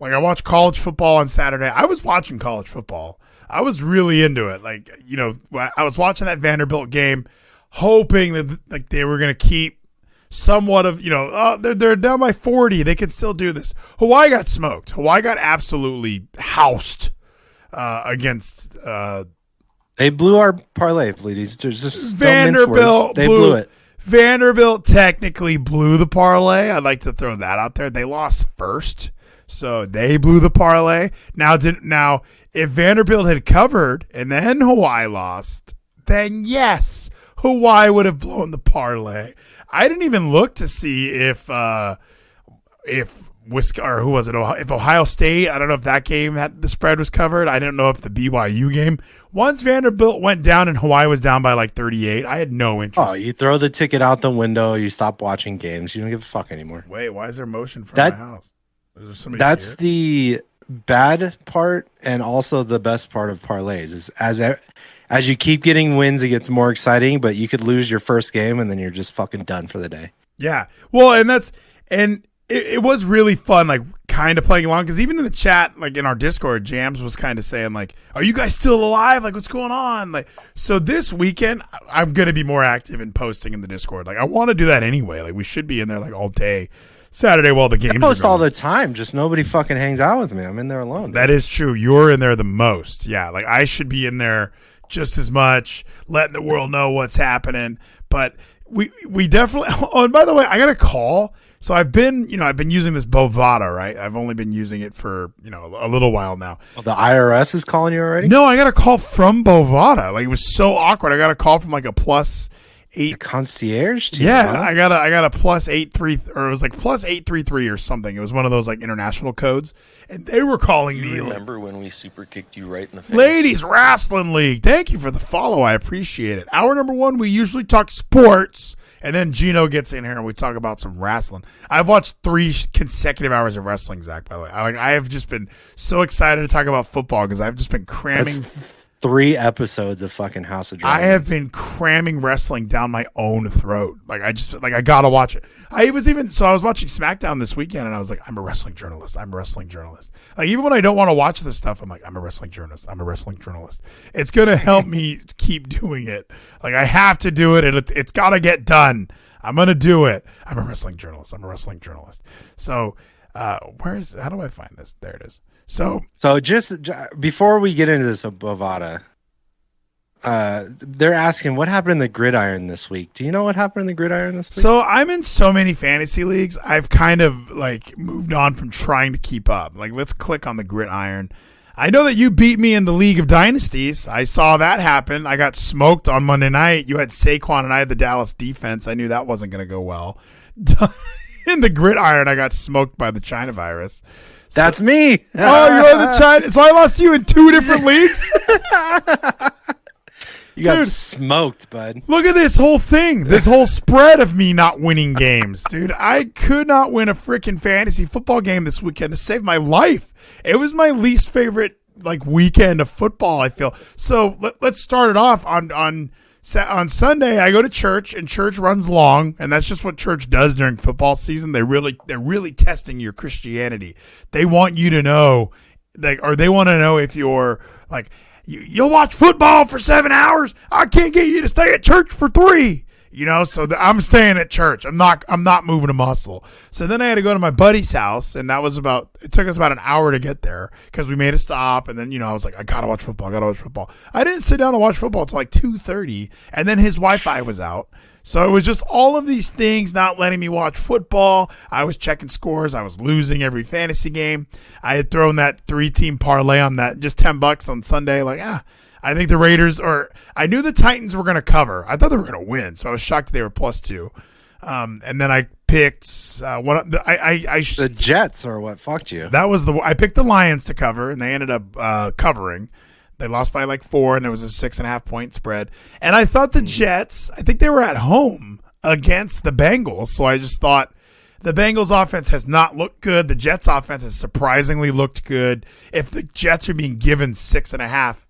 Like, I watched college football on Saturday. I was watching college football. I was really into it. Like, I was watching that Vanderbilt game, hoping that like they were going to keep somewhat of, they're down by 40. They could still do this. Hawaii got smoked. Hawaii got absolutely housed against. They blew our parlay, Vleeties. There's just Vanderbilt. They blew it. Vanderbilt technically blew the parlay. I'd like to throw that out there. They lost first, so they blew the parlay. Now, if Vanderbilt had covered and then Hawaii lost, then yes, Hawaii would have blown the parlay. I didn't even look to see if Ohio State, I don't know if that game the spread was covered. I didn't know if the BYU game. Once Vanderbilt went down and Hawaii was down by like 38, I had no interest. Oh, you throw the ticket out the window. You stop watching games. You don't give a fuck anymore. Wait, why is there motion from my house? That's the bad part and also the best part of parlays is as you keep getting wins, it gets more exciting, but you could lose your first game and then you're just fucking done for the day. Yeah. Well, and it was really fun, like kind of playing along, because even in the chat, like in our Discord, Jams was kind of saying like, "Are you guys still alive? Like, what's going on?" Like, so this weekend, I'm gonna be more active in posting in the Discord. Like, I want to do that anyway. Like, we should be in there like all day Saturday while the games. I post all the time, just nobody fucking hangs out with me. I'm in there alone. That is true. You're in there the most. Yeah, like I should be in there just as much, letting the world know what's happening. But we definitely. Oh, and by the way, I got a call. So I've been using this Bovada, right? I've only been using it for, a little while now. Oh, the IRS is calling you already? No, I got a call from Bovada. Like, it was so awkward. I got a call from like a +8 concierge team. Yeah, huh? I got a +83, or it was like +833 or something. It was one of those like international codes, and they were calling me. You remember when we super kicked you right in the face? Ladies Wrestling League. Thank you for the follow. I appreciate it. Hour number 1, we usually talk sports. And then Gino gets in here and we talk about some wrestling. I've watched 3 consecutive hours of wrestling, Zach, by the way. I have just been so excited to talk about football because I've just been cramming. That's 3 episodes of fucking House of Dragons. I have been cramming wrestling down my own throat. Like, I got to watch it. I was watching SmackDown this weekend and I was like, I'm a wrestling journalist. Like, even when I don't want to watch this stuff, I'm like, I'm a wrestling journalist. It's going to help me keep doing it. Like, I have to do it. It's got to get done. I'm going to do it. I'm a wrestling journalist. So, how do I find this? There it is. So just before we get into this Bovada, they're asking what happened in the gridiron this week. Do you know what happened in the gridiron this week? So I'm in so many fantasy leagues. I've kind of like moved on from trying to keep up. Like, let's click on the gridiron. I know that you beat me in the League of Dynasties. I saw that happen. I got smoked on Monday night. You had Saquon and I had the Dallas defense. I knew that wasn't going to go well. In the gridiron, I got smoked by the China virus. That's me. Oh, you're the China. So I lost you in 2 different leagues? You got smoked, bud. Look at this whole thing. This whole spread of me not winning games. Dude, I could not win a freaking fantasy football game this weekend to save my life. It was my least favorite weekend of football, I feel. So let's start it off on Sunday. I go to church, and church runs long, and that's just what church does during football season. They're really testing your Christianity. They want you to know, or they want to know if you're like, you'll watch football for 7 hours. I can't get you to stay at church for 3. So I'm staying at church. I'm not moving a muscle. So then I had to go to my buddy's house, and it took us about an hour to get there because we made a stop. And then, I was like, I gotta watch football. I didn't sit down to watch football until like 2:30, and then his Wi-Fi was out. So it was just all of these things not letting me watch football. I was checking scores. I was losing every fantasy game. I had thrown that 3-team parlay on that, just $10 on Sunday. I think the Raiders, I knew the Titans were going to cover. I thought they were going to win, so I was shocked they were +2. And then I picked the Jets or what fucked you. I picked the Lions to cover, and they ended up covering. They lost by 4, and it was a 6.5 point spread. And I thought the Jets, I think they were at home against the Bengals, so I just thought the Bengals offense has not looked good. The Jets offense has surprisingly looked good. If the Jets are being given 6.5,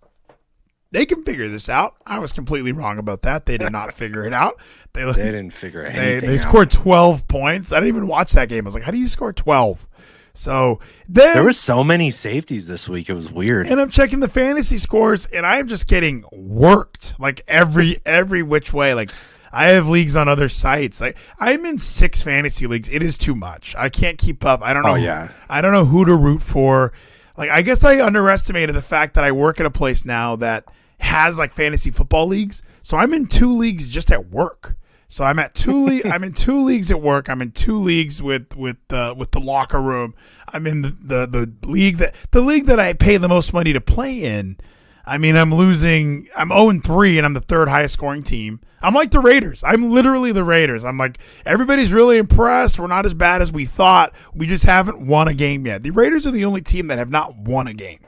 they can figure this out. I was completely wrong about that. They did not figure it out. They didn't figure anything They scored 12 points. I didn't even watch that game. I was like, how do you score 12? So then there were so many safeties this week. It was weird. And I'm checking the fantasy scores, and I'm just getting worked like every which way. Like I have leagues on other sites. I'm in 6 fantasy leagues. It is too much. I can't keep up. I don't know. Oh, yeah. I don't know who to root for. Like I guess I underestimated the fact that I work at a place now that has like fantasy football leagues. So I'm in 2 leagues just at work. So I'm at 2 I'm in 2 leagues at work. I'm in 2 leagues with the locker room. I'm in the league that I pay the most money to play in. I mean, I'm 0-3 and I'm the 3rd highest scoring team. I'm like the Raiders. I'm literally the Raiders. I'm like, everybody's really impressed. We're not as bad as we thought. We just haven't won a game yet. The Raiders are the only team that have not won a game.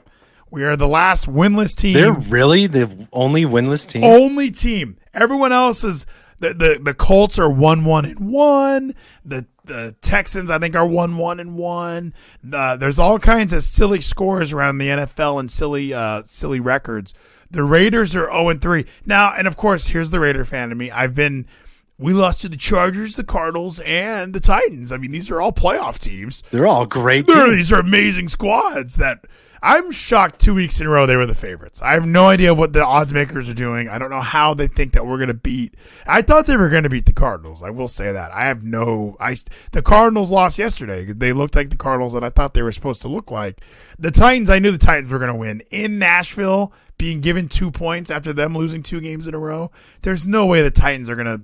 We are the last winless team. They're really the only winless team? Only team. Everyone else is the Colts are 1-1-1. The Texans, I think, are 1-1-1. There's all kinds of silly scores around the NFL and silly records. The Raiders are 0-3 now, and of course, here's the Raider fan in me. We lost to the Chargers, the Cardinals, and the Titans. I mean, these are all playoff teams. They're all great teams. These are amazing squads that I'm shocked 2 weeks in a row they were the favorites. I have no idea what the odds makers are doing. I don't know how they think that we're going to beat. I thought they were going to beat the Cardinals. I will say that. The Cardinals lost yesterday. They looked like the Cardinals that I thought they were supposed to look like. The Titans, I knew the Titans were going to win. In Nashville, being given 2 points after them losing 2 games in a row, there's no way the Titans are going to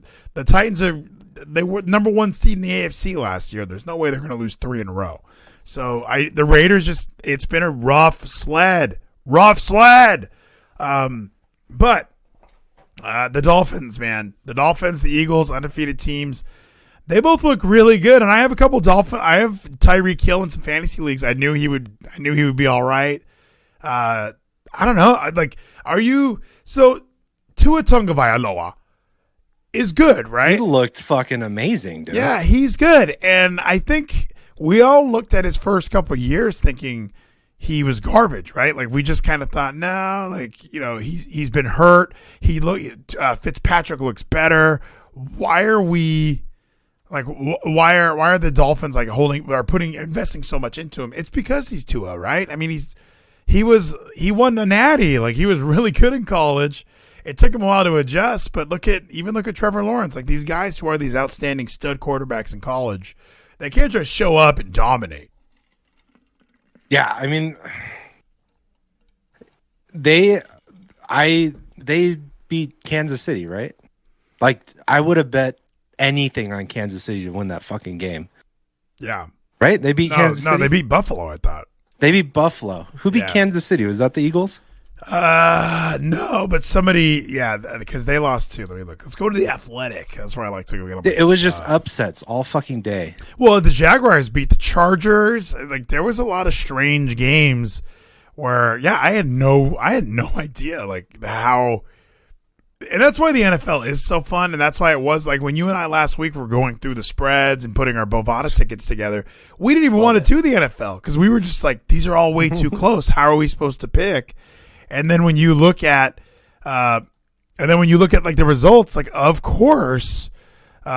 – they were number 1 seed in the AFC last year. There's no way they're going to lose 3 in a row. So the Raiders it's been a rough sled. But the Dolphins, man, the Eagles, undefeated teams, they both look really good. And I have a couple I have Tyreek Hill in some fantasy leagues. I knew he would be all right. I don't know. So Tua Tagovailoa is good, right? He looked fucking amazing, dude. Yeah, he's good. And I think we all looked at his first couple of years thinking he was garbage, right? Like we just kind of thought, no, like, you know, he's been hurt. Fitzpatrick looks better. Why are we like, why are the Dolphins like investing so much into him? It's because he's Tua, right? I mean, he won a natty. Like he was really good in college. It took him a while to adjust, but look at Trevor Lawrence. Like these guys who are these outstanding stud quarterbacks in college, they can't just show up and dominate. Yeah, I mean, they beat Kansas City, right? Like, I would have bet anything on Kansas City to win that fucking game. Yeah. Right? They beat Kansas City? No, they beat Buffalo, I thought. They beat Buffalo. Who beat Kansas City? Was that the Eagles? No, but somebody, because they lost too. Let me look. Let's go to the Athletic. That's where I like to go get It was just upsets all fucking day. Well, the Jaguars beat the Chargers. Like there was a lot of strange games where, I had no idea like how. And that's why the NFL is so fun, and that's why it was like when you and I last week were going through the spreads and putting our Bovada tickets together. We didn't even want to do the NFL because we were just like, these are all way too close. How are we supposed to pick? And then when you look at, like the results, like of course, this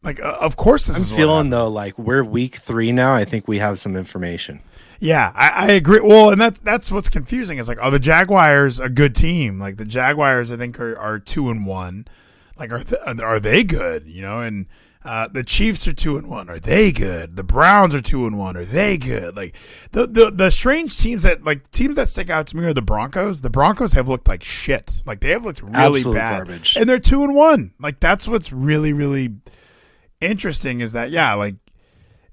I'm feeling though like we're week 3 now. I think we have some information. Yeah, I agree. Well, and that's what's confusing. Is like, are the Jaguars a good team? Like the Jaguars, I think are 2-1. Like, are they good? You know, and the Chiefs are 2-1. Are they good? The Browns are 2-1. Are they good? Like the strange teams that stick out to me are the Broncos. The Broncos have looked like shit. Like they have looked really absolute bad, garbage. And they're 2-1. Like that's what's really really interesting is that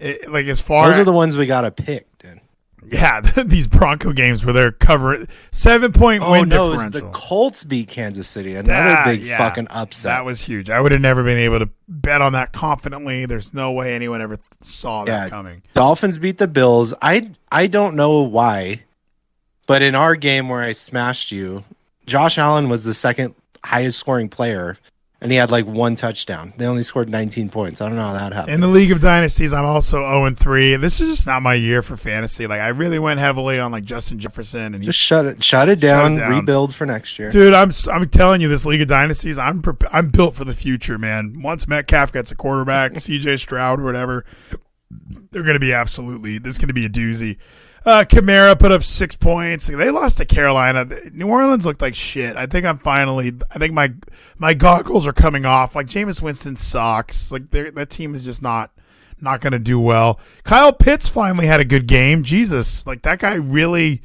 as far those are the ones we gotta pick, dude. Yeah, these Bronco games where they're covering 7-point win differential. It was the Colts beat Kansas City. Another big fucking upset. That was huge. I would have never been able to bet on that confidently. There's no way anyone ever saw that coming. Dolphins beat the Bills. I don't know why, but in our game where I smashed you, Josh Allen was the second highest scoring player. And he had like 1 touchdown. They only scored 19 points. I don't know how that happened. In the League of Dynasties, I'm also 0-3. This is just not my year for fantasy. Like I really went heavily on like Justin Jefferson and just shut it down. Rebuild for next year, dude. I'm telling you, this League of Dynasties, I'm built for the future, man. Once Metcalf gets a quarterback, CJ Stroud or whatever, They're going to be this is going to be a doozy. Kamara put up 6 points. They lost to Carolina. New Orleans looked like shit. I think my goggles are coming off. Like, Jameis Winston sucks. Like, that team is just not going to do well. Kyle Pitts finally had a good game. Jesus, like, that guy really.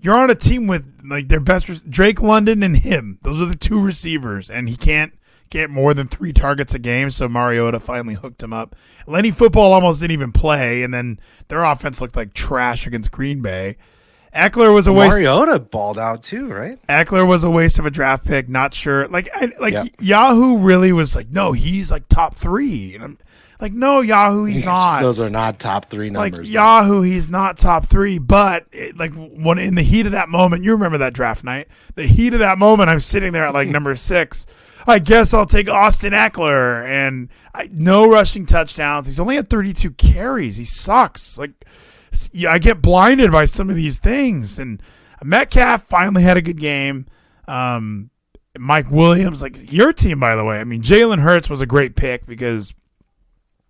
You're on a team with like their best Drake London and him. Those are the two receivers, and he can't get more than 3 targets a game. So Mariota finally hooked him up. Lenny Football almost didn't even play, and then their offense looked like trash against Green Bay. Eckler was a waste. Mariota balled out too, right? Eckler was a waste of a draft pick. Not sure. Yahoo really was like, no, he's like top 3. And I'm like, no, Yahoo, he's not. Those are not top 3 numbers. Like, Yahoo, he's not top 3. But when in the heat of that moment, you remember that draft night. The heat of that moment, I'm sitting there at like number 6. I guess I'll take Austin Eckler, and no rushing touchdowns. He's only had 32 carries. He sucks. Like, I get blinded by some of these things. And Metcalf finally had a good game. Mike Williams, like your team, by the way. I mean, Jalen Hurts was a great pick because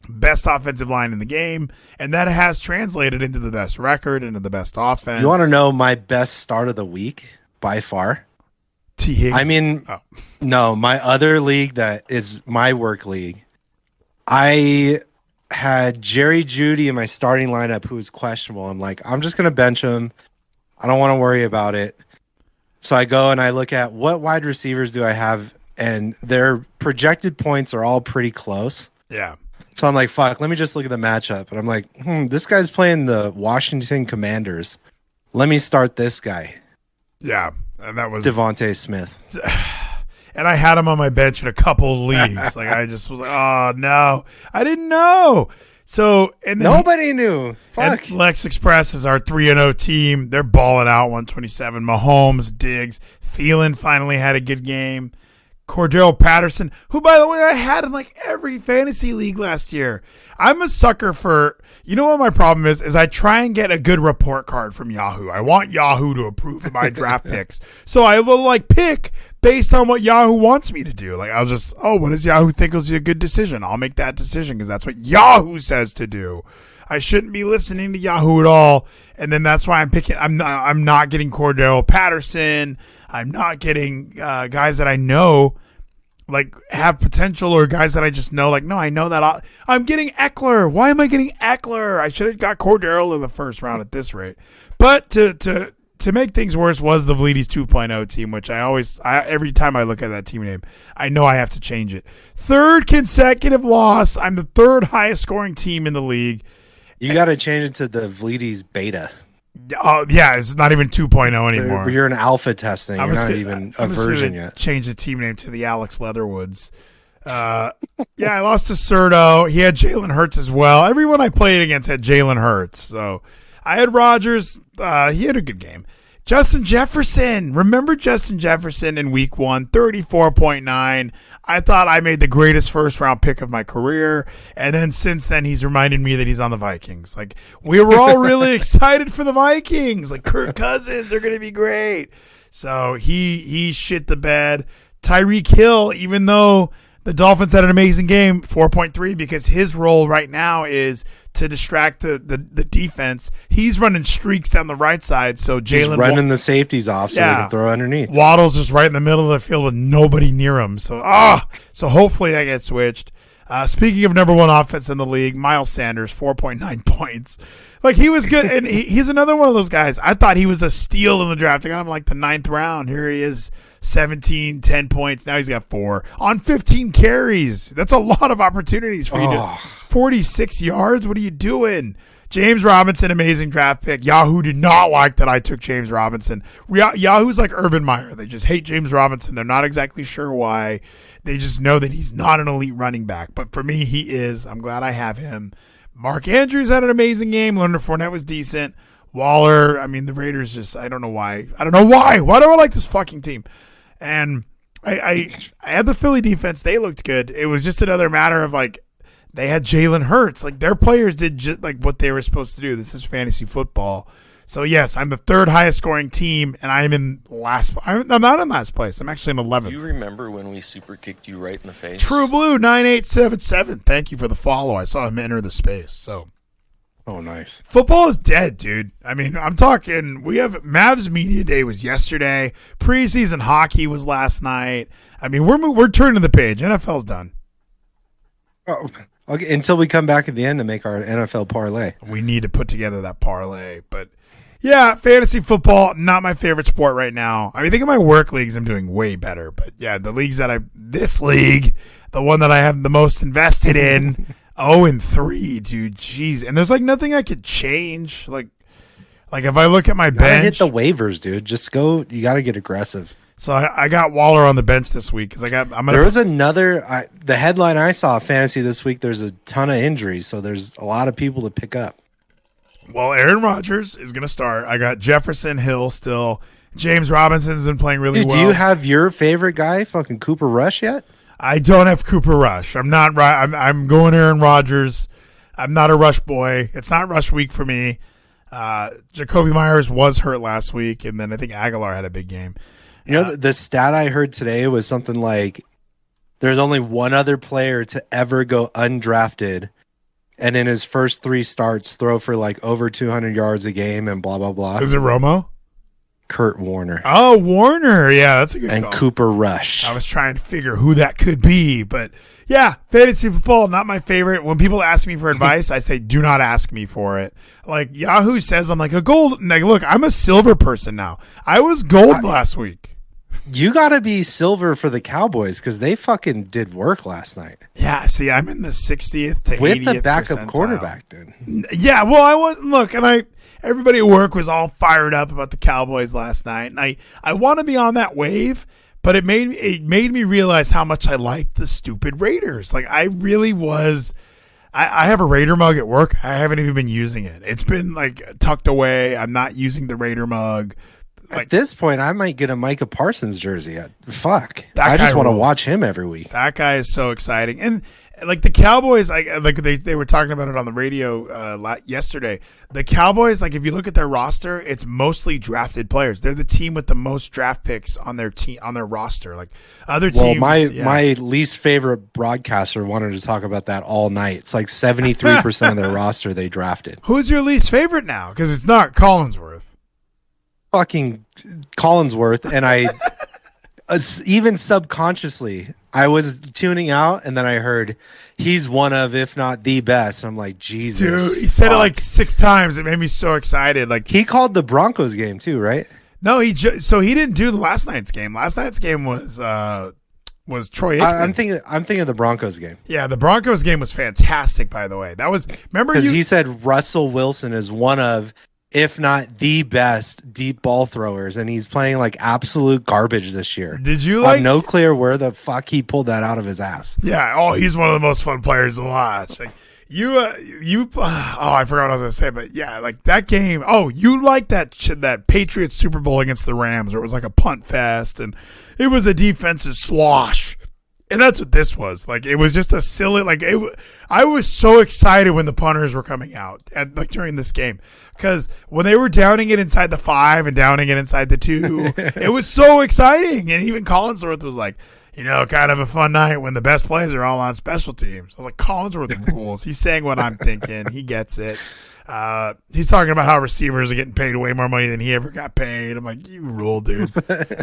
best offensive line in the game, and that has translated into the best record, into the best offense. You want to know my best start of the week by far? I mean, no, my other league that is my work league, I had Jerry Jeudy in my starting lineup who was questionable. I'm like, I'm just going to bench him. I don't want to worry about it. So I go and I look at what wide receivers do I have, and their projected points are all pretty close. Yeah. So I'm like, fuck, let me just look at the matchup. And I'm like, this guy's playing the Washington Commanders. Let me start this guy. Yeah. And that was Devontae Smith. And I had him on my bench in a couple of leagues. Like, I just was like, oh, no. I didn't know. So, and nobody knew. Fuck. Lex Express is our 3-0 team. They're balling out 127. Mahomes, Diggs. Thielen finally had a good game. Cordero Patterson, who, by the way, I had in like every fantasy league last year. I'm a sucker for, you know what my problem is I try and get a good report card from Yahoo. I want Yahoo to approve of my draft picks. So I will like pick based on what Yahoo wants me to do. Like, I'll just, what does Yahoo think is a good decision? I'll make that decision because that's what Yahoo says to do. I shouldn't be listening to Yahoo at all. And then that's why I'm picking, I'm not getting Cordero Patterson. I'm not getting guys that I know like have potential, or guys that I just know, like, no, I know that I'm getting Eckler. Why am I getting Eckler? I should have got Cordero in the first round at this rate. But to make things worse was the Vleeties 2.0 team, which every time I look at that team name, I know I have to change it. 3rd consecutive loss. I'm the 3rd highest scoring team in the league. You got to change it to the Vleeties beta. Oh, yeah, it's not even 2.0 anymore. You're in alpha testing. You're not even a version yet. Change the team name to the Alex Leatherwoods. I lost to Serto. He had Jalen Hurts as well. Everyone I played against had Jalen Hurts. So I had Rodgers. He had a good game. Justin Jefferson. Remember Justin Jefferson in week 1, 34.9. I thought I made the greatest first-round pick of my career. And then since then, he's reminded me that he's on the Vikings. Like, we were all really excited for the Vikings. Like, Kirk Cousins are going to be great. So he shit the bed. Tyreek Hill, even though the Dolphins had an amazing game, 4.3, because his role right now is to distract the defense. He's running streaks down the right side, so Jalen running the safeties off so they can throw underneath. Waddle's just right in the middle of the field with nobody near him. So hopefully that gets switched. Speaking of number 1 offense in the league, Miles Sanders, 4.9 points. Like, he was good, and he's another one of those guys. I thought he was a steal in the draft. I got him like the 9th round. Here he is, 17, 10 points. Now he's got 4 on 15 carries. That's a lot of opportunities for you to 46 yards. What are you doing? James Robinson, amazing draft pick. Yahoo did not like that I took James Robinson. Yahoo's like Urban Meyer. They just hate James Robinson. They're not exactly sure why. They just know that he's not an elite running back. But for me, he is. I'm glad I have him. Mark Andrews had an amazing game. Leonard Fournette was decent. Waller, I mean, the Raiders just, I don't know why. Why do I like this fucking team? And I had the Philly defense. They looked good. It was just another matter of, like, they had Jalen Hurts. Like, their players did just like what they were supposed to do. This is fantasy football. So, yes, I'm the 3rd highest scoring team, and I'm in last. I'm not in last place. I'm actually in 11th. You remember when we super kicked you right in the face? True Blue 9877. Thank you for the follow. I saw him enter the space. So, Oh, nice. Football is dead, dude. I mean, I'm talking, we have Mavs Media Day was yesterday. Preseason hockey was last night. I mean, we're turning the page. NFL's done. Oh, okay, until we come back at the end to make our NFL parlay. We need to put together that parlay. But, yeah, fantasy football, not my favorite sport right now. I mean, think of my work leagues, I'm doing way better. But, yeah, the leagues this league, the one that I have the most invested in, 0-3, dude. Jeez. And there's, like, nothing I could change. Like if I look at my bench. Hit the waivers, dude. Just go. You got to get aggressive. So I got Waller on the bench this week because there was another. The headline I saw fantasy this week. There's a ton of injuries, so there's a lot of people to pick up. Well, Aaron Rodgers is going to start. I got Jefferson Hill still. James Robinson's been playing really well. Do you have your favorite guy, fucking Cooper Rush, yet? I don't have Cooper Rush. I'm not right. I'm going Aaron Rodgers. I'm not a Rush boy. It's not Rush week for me. Jacoby Myers was hurt last week, and then I think Aguilar had a big game. You know, the stat I heard today was something like there's only one other player to ever go undrafted and in his first 3 starts throw for like over 200 yards a game and blah, blah, blah. Is it Romo? Kurt Warner. Oh, Warner. Yeah, that's a good and call. Cooper Rush. I was trying to figure who that could be, but yeah, fantasy football, not my favorite. When people ask me for advice, I say, do not ask me for it. Like Yahoo says, I'm like a gold. Like, look, I'm a silver person now. I was gold last week. You got to be silver for the Cowboys because they fucking did work last night. Yeah, see, I'm in the 60th to 80th with the backup percentile. quarterback, dude. Yeah, well, I was look, and everybody at work was all fired up about the Cowboys last night, and I want to be on that wave, but it made me realize how much I liked the stupid Raiders. Like I really was. I have a Raider mug at work. I haven't even been using it. It's been like tucked away. I'm not using the Raider mug. Like, at this point, I might get a Micah Parsons jersey. Fuck. I just want to watch him every week. That guy is so exciting. And like the Cowboys, they were talking about it on the radio yesterday. The Cowboys, like if you look at their roster, it's mostly drafted players. They're the team with the most draft picks on their roster. Like other teams. Well, my least favorite broadcaster wanted to talk about that all night. It's like 73% of their roster they drafted. Who's your least favorite now? Because it's not Collinsworth. Fucking Collinsworth, and I even subconsciously I was tuning out, and then I heard he's one of, if not the best. I'm like, Jesus, dude, he said it like 6 times. It made me so excited. Like he called the Broncos game too, right? No, so he didn't do the last night's game. Last night's game was Troy Aikman. I'm thinking of the Broncos game. Yeah, the Broncos game was fantastic. By the way, that was because he said Russell Wilson is one of, if not the best deep ball throwers, and he's playing like absolute garbage this year. Did you I have no clue where the fuck he pulled that out of his ass. Yeah. Oh, he's one of the most fun players to watch. Like I forgot what I was gonna say, but yeah, like that game. Oh, you like that Patriots Super Bowl against the Rams, where it was like a punt fest and it was a defensive slosh. And that's what this was. Like, it was just a silly, I was so excited when the punters were coming out during this game. Because when they were downing it inside the 5 and downing it inside the 2, it was so exciting. And even Collinsworth was like, kind of a fun night when the best players are all on special teams. I was like, Collinsworth rules. He's saying what I'm thinking. He gets it. He's talking about how receivers are getting paid way more money than he ever got paid. I'm like, you rule, dude.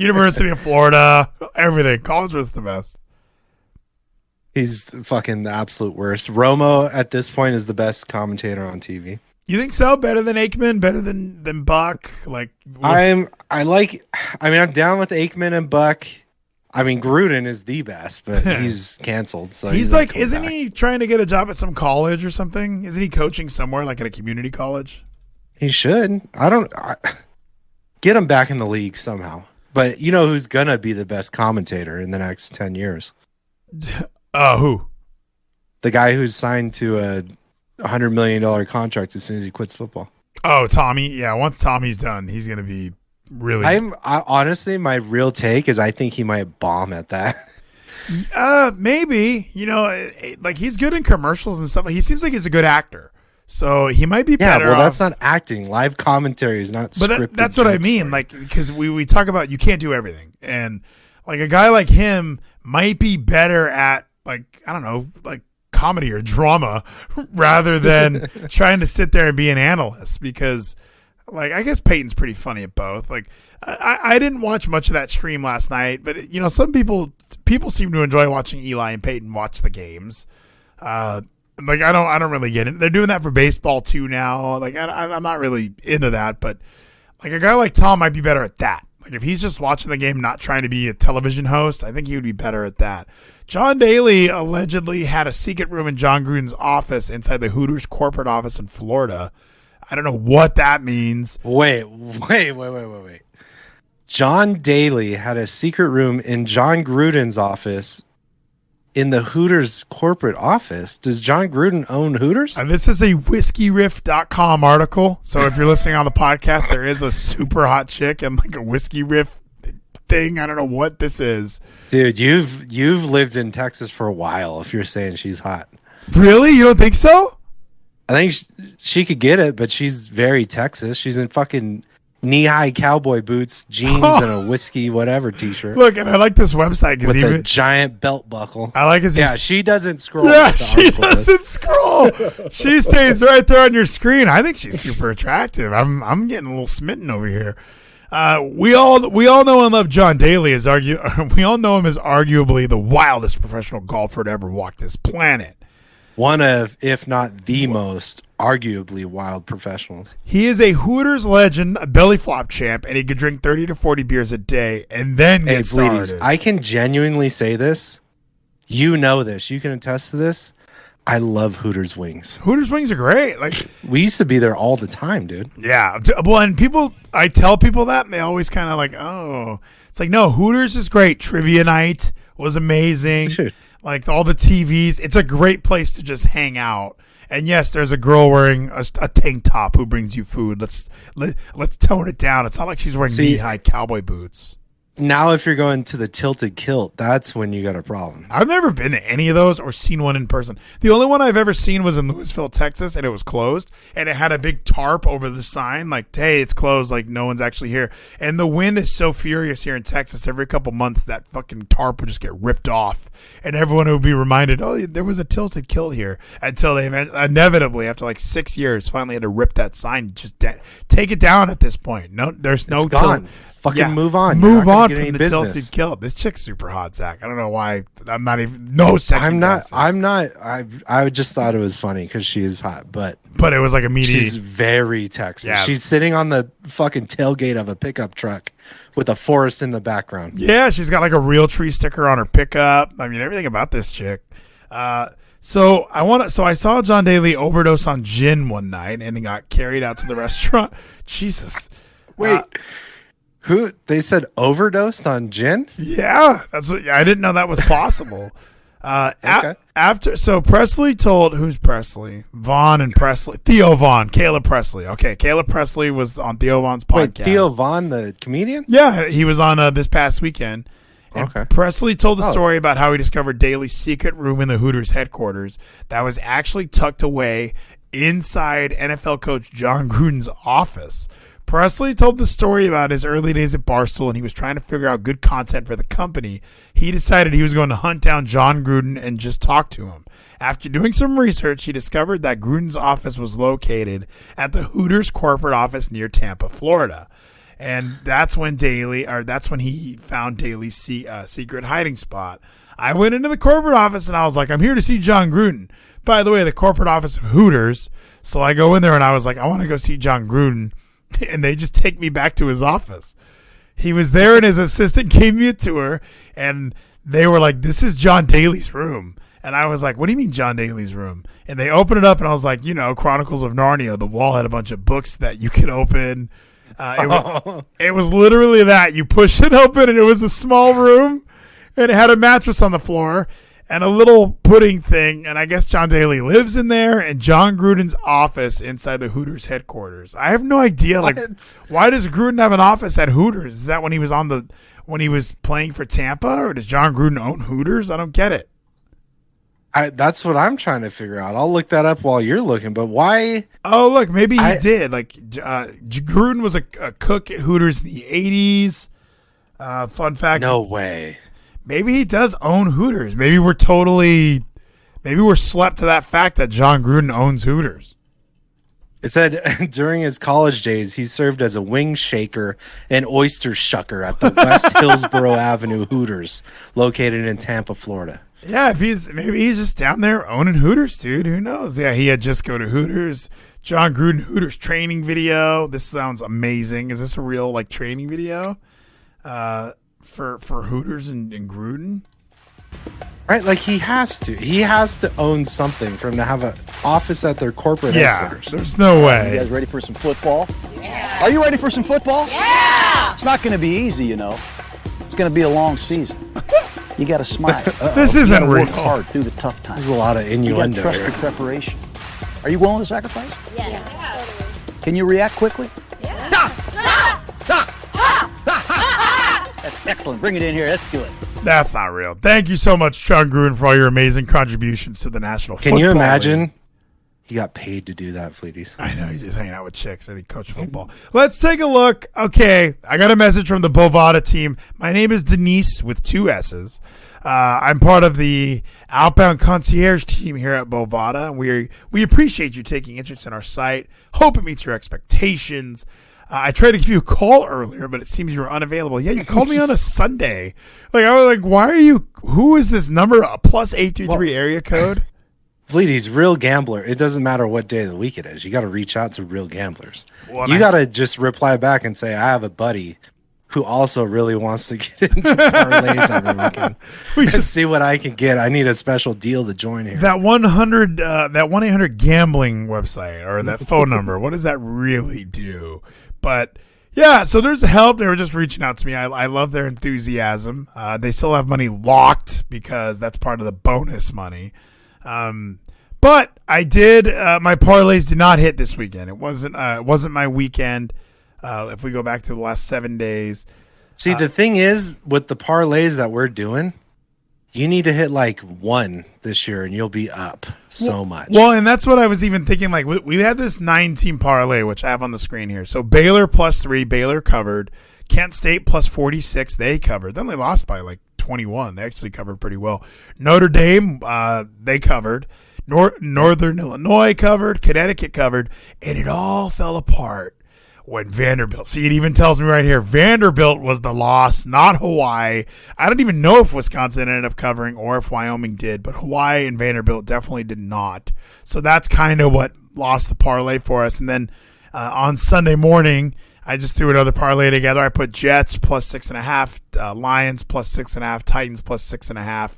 University of Florida, everything. Collinsworth's the best. He's fucking the absolute worst. Romo at this point is the best commentator on TV. You think so? Better than Aikman? Better than Buck? I'm down with Aikman and Buck. I mean, Gruden is the best, but he's canceled. So he's like, isn't he trying to get a job at some college or something? Isn't he coaching somewhere like at a community college? He should. Get him back in the league somehow. But you know who's gonna be the best commentator in the next 10 years? Who? The guy who's signed to a $100 million contract as soon as he quits football. Oh, Tommy. Yeah, once Tommy's done, he's going to be really... Honestly, my real take is I think he might bomb at that. Maybe. He's good in commercials and stuff. He seems like he's a good actor. So he might be better. Yeah, well, that's not acting. Live commentary is not scripted. But that's what I mean. Like, because we talk about you can't do everything. And like a guy like him might be better at, like, I don't know, like comedy or drama rather than trying to sit there and be an analyst because, like, I guess Peyton's pretty funny at both. Like, I didn't watch much of that stream last night, but, you know, some people seem to enjoy watching Eli and Peyton watch the games. Like, I don't really get it. They're doing that for baseball too now. Like, I'm not really into that, but like a guy like Tom might be better at that. Like, if he's just watching the game, not trying to be a television host, I think he would be better at that. John Daly allegedly had a secret room in John Gruden's office inside the Hooters corporate office in Florida. I don't know what that means. Wait. John Daly had a secret room in John Gruden's office in the Hooters corporate office. Does John Gruden own Hooters? This is a whiskeyriff.com article. So if you're listening on the podcast, there is a super hot chick and like a whiskey riff thing. I don't know what this is. Dude, you've lived in Texas for a while if you're saying she's hot. Really? You don't think so? I think she could get it, but she's very Texas. She's in fucking knee-high cowboy boots, jeans, and a whiskey whatever t-shirt. Look, and I like this website with a giant belt buckle. I like his. Yeah, she doesn't scroll. Yeah, she doesn't scroll. She stays right there on your screen. I think she's super attractive. I'm getting a little smitten over here. We all know and love John Daly. We all know him as arguably the wildest professional golfer to ever walk this planet. One of, if not the most, arguably wild professionals. He is a Hooters legend, a belly flop champ, and he could drink 30 to 40 beers a day and then get started. I can genuinely say this. You know this. You can attest to this. I love Hooters wings. Hooters wings are great. Like, we used to be there all the time, dude. Yeah. Well, and I tell people that, and they always kind of like, oh. It's like, no, Hooters is great. Trivia night was amazing. Like, all the TVs. It's a great place to just hang out. And yes, there's a girl wearing a tank top who brings you food. Let's tone it down. It's not like she's wearing knee-high cowboy boots. Now, if you're going to the Tilted Kilt, that's when you got a problem. I've never been to any of those or seen one in person. The only one I've ever seen was in Louisville, Texas, and it was closed. And it had a big tarp over the sign, like, hey, it's closed, like, no one's actually here. And the wind is so furious here in Texas, every couple months that fucking tarp would just get ripped off. And everyone would be reminded, oh, there was a Tilted Kilt here. Until they inevitably, after like 6 years, finally had to rip that sign, just take it down at this point. No, there's no gone. Fucking move on. Move on from the Tilted Kilt. This chick's super hot, Zach. I don't know why. I'm not even. No second. I'm not. I just thought it was funny because she is hot, but it was like immediate. She's very Texas. Yeah. She's sitting on the fucking tailgate of a pickup truck with a forest in the background. Yeah, she's got like a real tree sticker on her pickup. I mean, everything about this chick. So I saw John Daly overdose on gin one night and he got carried out to the restaurant. Jesus. Wait. Who they said overdosed on gin? Yeah, I didn't know that was possible. Okay. So Presley told who's Presley? Vaughn and Presley. Theo Vaughn, Caleb Presley. Okay, Caleb Presley was on Theo Vaughn's podcast. Wait, Theo Vaughn, the comedian? Yeah, he was on this past weekend. And okay. Presley told the story about how he discovered Daly's secret room in the Hooters headquarters that was actually tucked away inside NFL coach John Gruden's office. Presley told the story about his early days at Barstool, and he was trying to figure out good content for the company. He decided he was going to hunt down John Gruden and just talk to him. After doing some research, he discovered that Gruden's office was located at the Hooters corporate office near Tampa, Florida. And that's when he found Daly's secret hiding spot. I went into the corporate office, and I was like, I'm here to see John Gruden. By the way, the corporate office of Hooters. So I go in there, and I was like, I want to go see John Gruden. And they just take me back to his office. He was there and his assistant gave me a tour and they were like, this is John Daly's room. And I was like, what do you mean John Daly's room? And they opened it up and I was like, Chronicles of Narnia. The wall had a bunch of books that you could open. It was literally that. You push it open and it was a small room and it had a mattress on the floor and a little pudding thing, and I guess John Daly lives in there, and John Gruden's office inside the Hooters headquarters. I have no idea, like, why does Gruden have an office at Hooters? Is that when he was playing for Tampa, or does John Gruden own Hooters? I don't get it. That's what I'm trying to figure out. I'll look that up while you're looking, but why? Oh, look, maybe he did. Like, Gruden was a cook at Hooters in the 80s. Fun fact. No way. Maybe he does own Hooters. Maybe Maybe we're slept to that fact that John Gruden owns Hooters. It said during his college days, he served as a wing shaker and oyster shucker at the West Hillsborough Avenue Hooters, located in Tampa, Florida. Yeah, maybe he's just down there owning Hooters, dude. Who knows? Yeah, he had just go to Hooters. John Gruden Hooters training video. This sounds amazing. Is this a real like training video for Hooters and Gruden? Right, like he has to own something for him to have an office at their corporate headquarters. There's no way. You guys ready for some football? Yeah. Are you ready for some football? Yeah. It's not going to be easy, you know. It's going to be a long season. You got to smile. This isn't real. Work hard through the tough times. There's a lot of innuendo. You got to trust your preparation. Are you willing to sacrifice? Yes. Can you react quickly? Yeah. That's excellent. Bring it in here. Let's do it. That's not real. Thank you so much, John Gruden, for all your amazing contributions to the National Football Can you imagine? League. He got paid to do that, Fleeties. I know, you're just hanging out with chicks and he coached football. Let's take a look. Okay, I got a message from the Bovada team. My name is Denise with 2 S's. I'm part of the outbound concierge team here at Bovada. We appreciate you taking interest in our site. Hope it meets your expectations. I tried to give you a call earlier, but it seems you were unavailable. Yeah, you called me on a Sunday. Like I was like, why are you? Who is this number? A +833 area code. Fleeties, real gambler. It doesn't matter what day of the week it is. You got to reach out to real gamblers. Well, you got to just reply back and say, I have a buddy who also really wants to get into parlays every weekend. We should see what I can get. I need a special deal to join here. That 1-800 gambling website or that phone number. What does that really do? But yeah, so there's help. They were just reaching out to me. I love their enthusiasm. They still have money locked because that's part of the bonus money. But I did. My parlays did not hit this weekend. It wasn't my weekend. If we go back to the last 7 days. See, the thing is with the parlays that we're doing, you need to hit like 1 this year and you'll be up so much. Well, and that's what I was even thinking. Like we had this 9-team parlay, which I have on the screen here. So Baylor +3, Baylor covered. Kent State +46, they covered. Then they lost by like 21. They actually covered pretty well. Notre Dame, they covered. Northern Illinois covered. Connecticut covered. And it all fell apart when Vanderbilt. See, it even tells me right here, Vanderbilt was the loss, not Hawaii. I don't even know if Wisconsin ended up covering or if Wyoming did, but Hawaii and Vanderbilt definitely did not. So that's kind of what lost the parlay for us. And then on Sunday morning, I just threw another parlay together. I put Jets +6.5, Lions +6.5, Titans +6.5.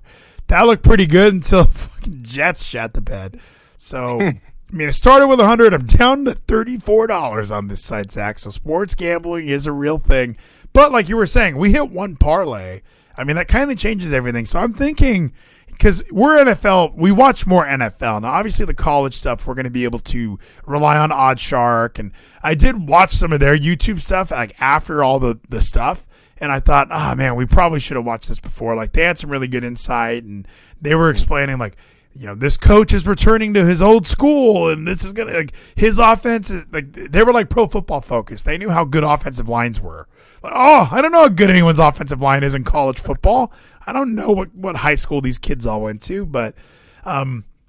That looked pretty good until fucking Jets shat the bed. So, I mean, I started with 100. I'm down to $34 on this site, Zach. So sports gambling is a real thing. But like you were saying, we hit 1 parlay. I mean, that kind of changes everything. So I'm thinking, because we're NFL, we watch more NFL. Now, obviously, the college stuff, we're going to be able to rely on OddsShark. And I did watch some of their YouTube stuff like after all the stuff. And I thought, oh, man, we probably should have watched this before. Like, they had some really good insight. And they were explaining, like, you know, this coach is returning to his old school. And this is going to, like, his offense is, like, they were, like, pro football focused. They knew how good offensive lines were. Like, oh, I don't know how good anyone's offensive line is in college football. I don't know what high school these kids all went to. But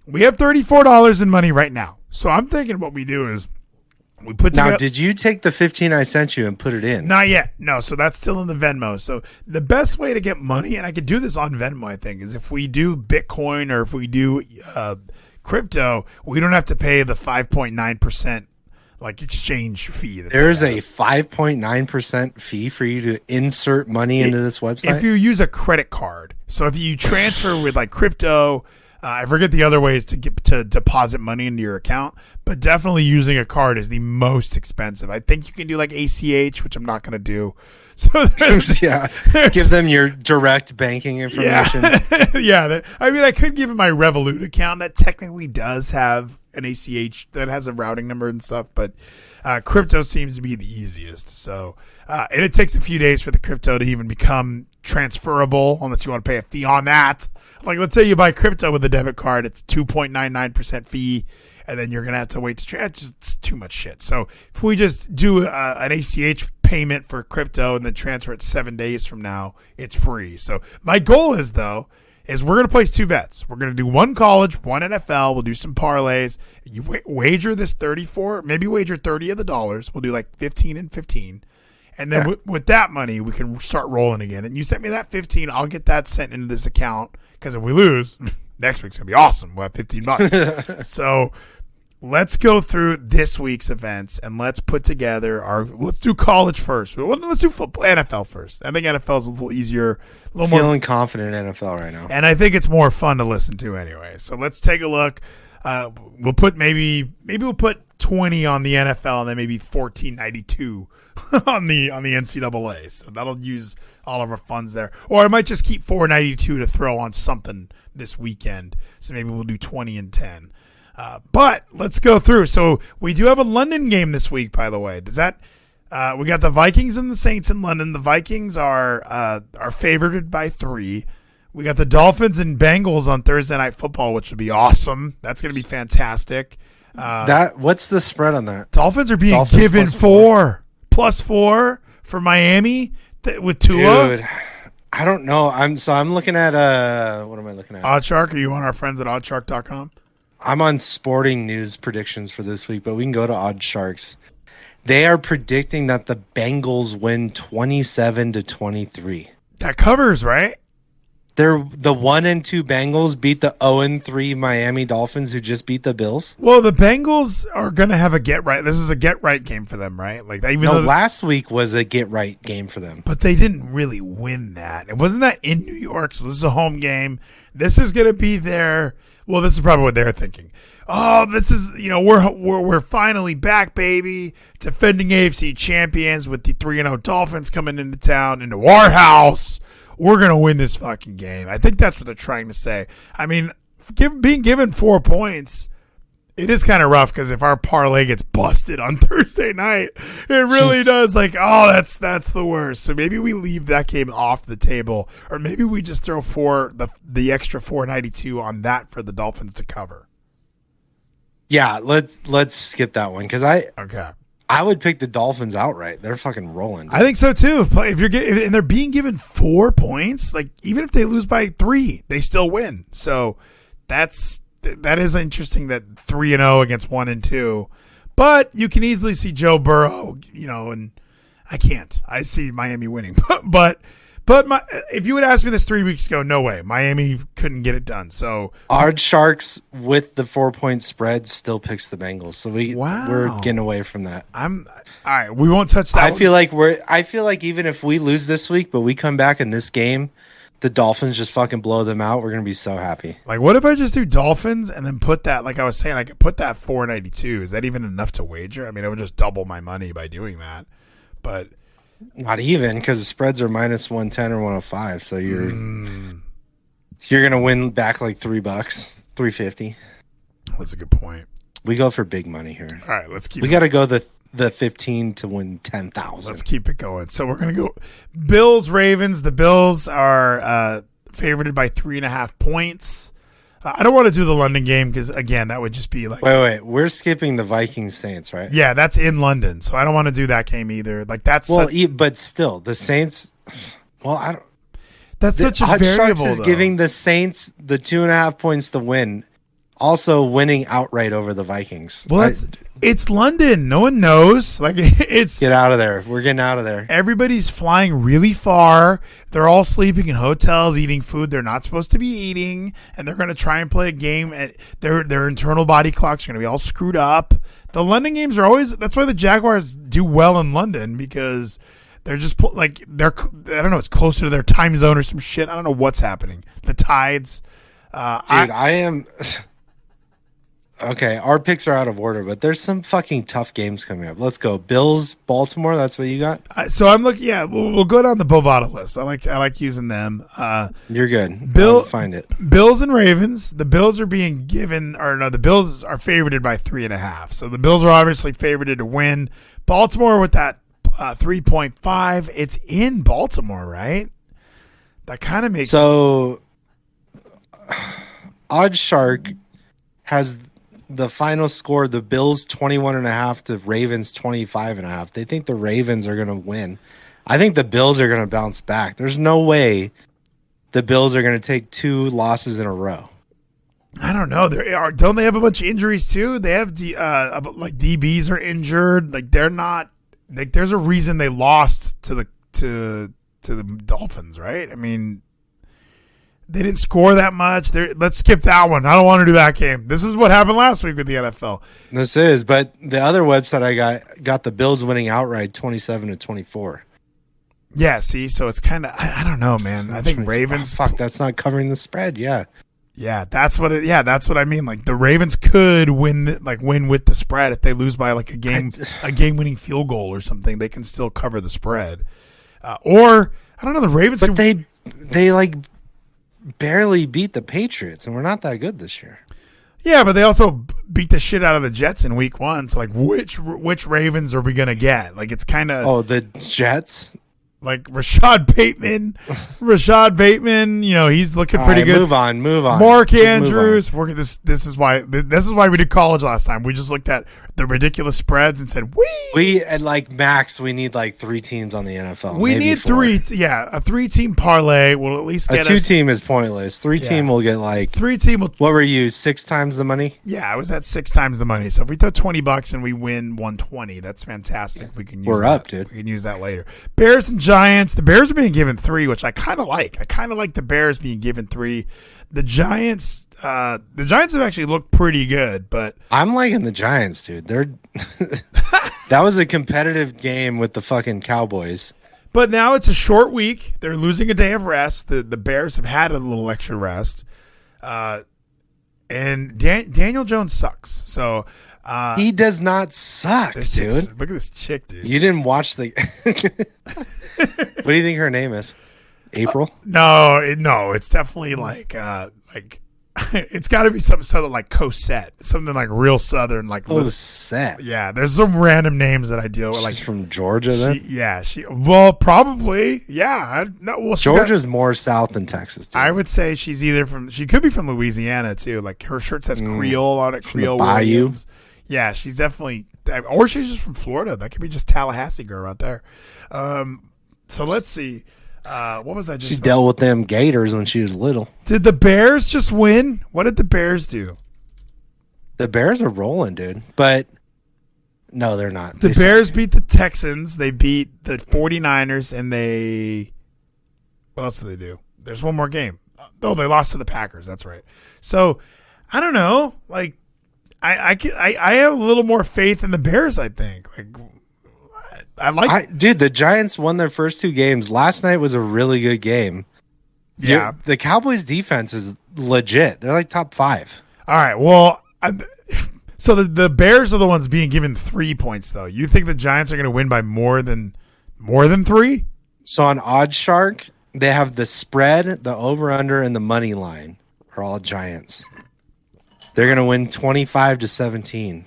we have $34 in money right now. So I'm thinking what we do is, we put together. Now, did you take the 15 I sent you and put it in? Not yet. No, so that's still in the Venmo. So the best way to get money, and I could do this on Venmo, I think, is if we do Bitcoin or if we do crypto, we don't have to pay the 5.9% like exchange fee. There's a 5.9% fee for you to insert money into this website? If you use a credit card. So if you transfer with like crypto, I forget the other ways to get to deposit money into your account, but definitely using a card is the most expensive. I think you can do like ACH, which I'm not going to do. So yeah, give them your direct banking information. Yeah, I mean, I could give them my Revolut account that technically does have an ACH that has a routing number and stuff, but crypto seems to be the easiest. So, and it takes a few days for the crypto to even become transferable, unless you want to pay a fee on that. Like, let's say you buy crypto with a debit card, it's 2.99% fee, and then you're going to have to wait to transfer. It's too much shit. So if we just do an ACH payment for crypto and then transfer it 7 days from now, it's free. So my goal is, though, is we're going to place 2 bets. We're going to do one college, one NFL. We'll do some parlays. You wager this 34, maybe wager 30 of the dollars. We'll do like 15 and 15. And then with that money, we can start rolling again. And you sent me that 15. I'll get that sent into this account because if we lose, next week's going to be awesome. We'll have $15. So let's go through this week's events and let's put together let's do college first. Let's do football, NFL first. I think NFL is a little easier, a little more. Feeling confident in NFL right now. And I think it's more fun to listen to anyway. So let's take a look. We'll put maybe we'll put 20 on the NFL and then maybe 1492 on the NCAA. So that'll use all of our funds there. Or I might just keep 492 to throw on something this weekend. So maybe we'll do 20 and 10. But let's go through. So we do have a London game this week, by the way. Does that? We got the Vikings and the Saints in London. The Vikings are favored by 3. We got the Dolphins and Bengals on Thursday Night Football, which would be awesome. That's going to be fantastic. What's the spread on that? Dolphins are being given plus 4 for Miami with Tua. Dude, I don't know. I'm looking at what am I looking at? Oddshark. Are you on our friends at oddshark.com? I'm on sporting news predictions for this week, but we can go to Oddsharks. They are predicting that the Bengals win 27-23. That covers, right? They're the 1-2 Bengals beat the 0-3 Miami Dolphins, who just beat the Bills. Well, the Bengals are going to have a get right. This is a get right game for them, right? Like last week was a get right game for them, but they didn't really win that. It wasn't that in New York, so this is a home game. This is going to be their. Well, this is probably what they're thinking. Oh, this is we're finally back, baby, defending AFC champions with the 3-0 Dolphins coming into town into our house. We're going to win this fucking game. I think that's what they're trying to say. I mean, being given 4 points, it is kind of rough because if our parlay gets busted on Thursday night, it really does that's the worst. So maybe we leave that game off the table, or maybe we just throw the extra 492 on that for the Dolphins to cover. Yeah, let's skip that one because I would pick the Dolphins outright. They're fucking rolling. Dude. I think so too. And they're being given 4 points, like even if they lose by 3, they still win. So that is interesting that 3-0 against 1-2. But you can easily see Joe Burrow, and I can't. I see Miami winning. But if you would ask me this 3 weeks ago, no way. Miami couldn't get it done. So Oddsharks with the 4-point spread still picks the Bengals. So we're getting away from that. All right. We won't touch that. I feel like even if we lose this week, but we come back in this game, the Dolphins just fucking blow them out. We're gonna be so happy. Like, what if I just do Dolphins and then put that? Like I was saying, I could put that 492. Is that even enough to wager? I mean, I would just double my money by doing that. But not even, because the spreads are minus 110 or 105. So you're gonna win back like $3, $3.50. That's a good point. We go for big money here. All right, let's keep. We got to go the 15 to win 10,000. Let's keep it going. So we're gonna go Bills Ravens. The Bills are favored by 3.5 points. I don't want to do the London game because again, that would just be like. Wait. We're skipping the Vikings Saints, right? Yeah, that's in London, so I don't want to do that game either. Like that's but still the Saints. Well, I don't. That's such a variable. Is giving the Saints the 2.5 points to win. Also winning outright over the Vikings. Well, it's London. No one knows. Like it's get out of there. We're getting out of there. Everybody's flying really far. They're all sleeping in hotels, eating food they're not supposed to be eating, and they're going to try and play a game. At their internal body clocks are going to be all screwed up. The London games are always. That's why the Jaguars do well in London because they're just they're. I don't know. It's closer to their time zone or some shit. I don't know what's happening. The tides. I am. Okay, our picks are out of order, but there's some fucking tough games coming up. Let's go. Bills, Baltimore, that's what you got? So I'm looking, we'll go down the Bovada list. I like using them. You're good. Find it. Bills and Ravens. The Bills are being given, the Bills are favorited by 3.5. So the Bills are obviously favorited to win. Baltimore with that 3.5. It's in Baltimore, right? That kind of makes So Oddshark has the final score, the Bills 21.5 to Ravens 25.5. They think the Ravens are going to win. I think the Bills are going to bounce back. There's no way the Bills are going to take 2 losses in a row. I don't know. Don't they have a bunch of injuries too? They have like DBs are injured. Like they're not. Like there's a reason they lost to the Dolphins, right? I mean, they didn't score that much. Let's skip that one. I don't want to do that game. This is what happened last week with the NFL. This is, but the other website I got the Bills winning outright 27-24. Yeah, see, so it's kind of I don't know, man. I think Ravens. Fuck, that's not covering the spread. Yeah, that's what I mean. Like the Ravens could win with the spread if they lose by like a game winning field goal or something. They can still cover the spread. Or I don't know, the Ravens. But they like barely beat the Patriots, and we're not that good this year. Yeah, but they also beat the shit out of the Jets in week 1. So like, which Ravens are we gonna get? Like it's kind of the Jets. Like Rashad Bateman, you know, he's looking pretty good. Move on. Mark Andrews. This is why we did college last time. We just looked at the ridiculous spreads and said, we at like max we need like 3 teams on the NFL. We need 4. A 3-team parlay will at least get a 2-team is pointless. 3-team will get like 3-team. What were you 6 times the money? Yeah, I was at 6 times the money. So if we throw $20 and we win 120, that's fantastic. We can use We're up, dude. We can use that later. Bears and Giants. The Bears are being given 3, which I kind of like. I kind of like the Bears being given 3. The Giants have actually looked pretty good, but I'm liking the Giants, dude. That was a competitive game with the fucking Cowboys. But now it's a short week. They're losing a day of rest. The Bears have had a little extra rest. And Daniel Jones sucks. So he does not suck, dude. Look at this chick, dude. You didn't watch the. What do you think her name is? April? No, it's definitely like it's got to be something southern, like Cosette, something like real southern, like Cosette. Yeah, there's some random names that I deal with. Like she's from Georgia, then. Probably. Yeah, Georgia's more south than Texas. Dude. I would say she's she could be from Louisiana too. Like her shirt says Creole on it. Creole Bayou. Williams. Yeah, she's definitely, or she's just from Florida. That could be just Tallahassee girl out there. So let's see. What was I just? She dealt with them Gators when she was little. Did the Bears just win? What did the Bears do? The Bears are rolling, dude. But no, they're not. The Bears beat the Texans. They beat the 49ers, and what else did they do? There's one more game. Oh, they lost to the Packers. That's right. So I don't know. Like I have a little more faith in the Bears. I think. Dude, the Giants won their first 2 games. Last night was a really good game. Yeah. The Cowboys defense is legit. They're like top 5. All right. Well, so the Bears are the ones being given 3 points, though. You think the Giants are going to win by more than 3? So on OddsShark, they have the spread, the over/under, and the money line are all Giants. They're going to win 25-17,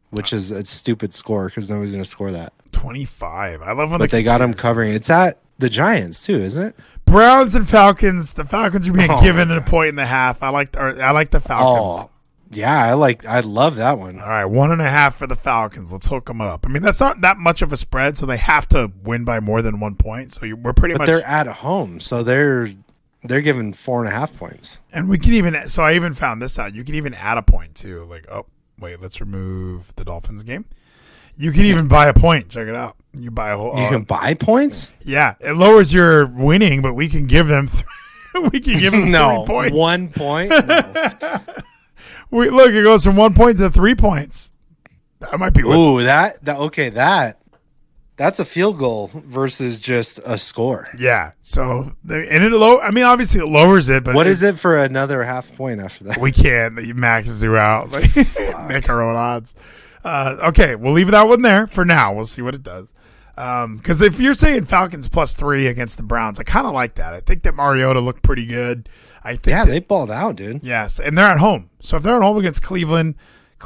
which is a stupid score because nobody's going to score that. 25. I love when they got them covering. It's at the Giants too, isn't it? Browns and Falcons. The Falcons are being given a 1.5. I like the Falcons. Oh, yeah, I love that one. All right, 1.5 for the Falcons. Let's hook them up. I mean, that's not that much of a spread, so they have to win by more than 1 point. So we're pretty much. They're at home, so they're given 4.5 points. And we can even. So I even found this out. You can even add a point too. Like, oh wait, let's remove the Dolphins game. You can even buy a point. Check it out. You buy a whole. You can buy points. Yeah, it lowers your winning, but we can give them. We can give them 3 points. 1 point. No. Look, it goes from 1 point to 3 points. That might be. Ooh, that's a field goal versus just a score. Yeah. So obviously it lowers it, but what is it for another half point after that? We can't. It maxes you out. Make our own odds. Okay, we'll leave that one there for now. We'll see what it does. Because if you're saying Falcons +3 against the Browns, I kind of like that. I think that Mariota looked pretty good. They balled out, dude. Yes, and they're at home. So if they're at home against Cleveland,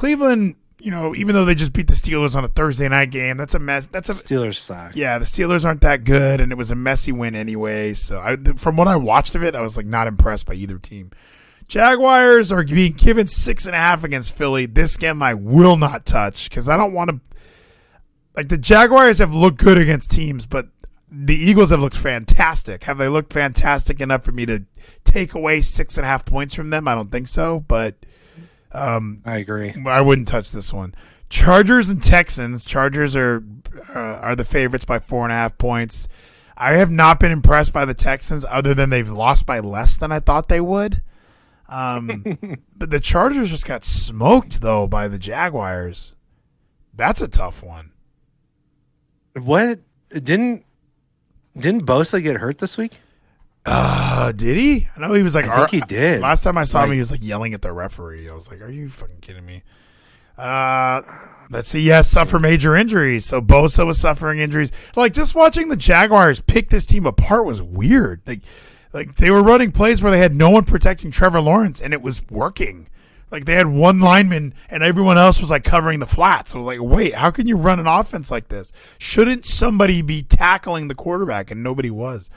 even though they just beat the Steelers on a Thursday night game, that's a mess. Steelers suck. Yeah, the Steelers aren't that good, and it was a messy win anyway. So from what I watched of it, I was not impressed by either team. Jaguars are being given 6.5 against Philly. This game I will not touch because I don't want to. The Jaguars have looked good against teams, but the Eagles have looked fantastic. Have they looked fantastic enough for me to take away 6.5 points from them? I don't think so, but I agree. I wouldn't touch this one. Chargers and Texans. Chargers are the favorites by 4.5 points. I have not been impressed by the Texans other than they've lost by less than I thought they would. But the Chargers just got smoked, though, by the Jaguars. That's a tough one. What? Didn't Bosa get hurt this week? Did he? I know he was like. I think he did. Last time I saw him, he was like yelling at the referee. I was like, "Are you fucking kidding me?" Let's see. Yes, suffer major injuries. So Bosa was suffering injuries. Like, just watching the Jaguars pick this team apart was weird. Like they were running plays where they had no one protecting Trevor Lawrence, and it was working. Like, they had one lineman, and everyone else was, like, covering the flats. I was like, wait, how can you run an offense like this? Shouldn't somebody be tackling the quarterback? And nobody was.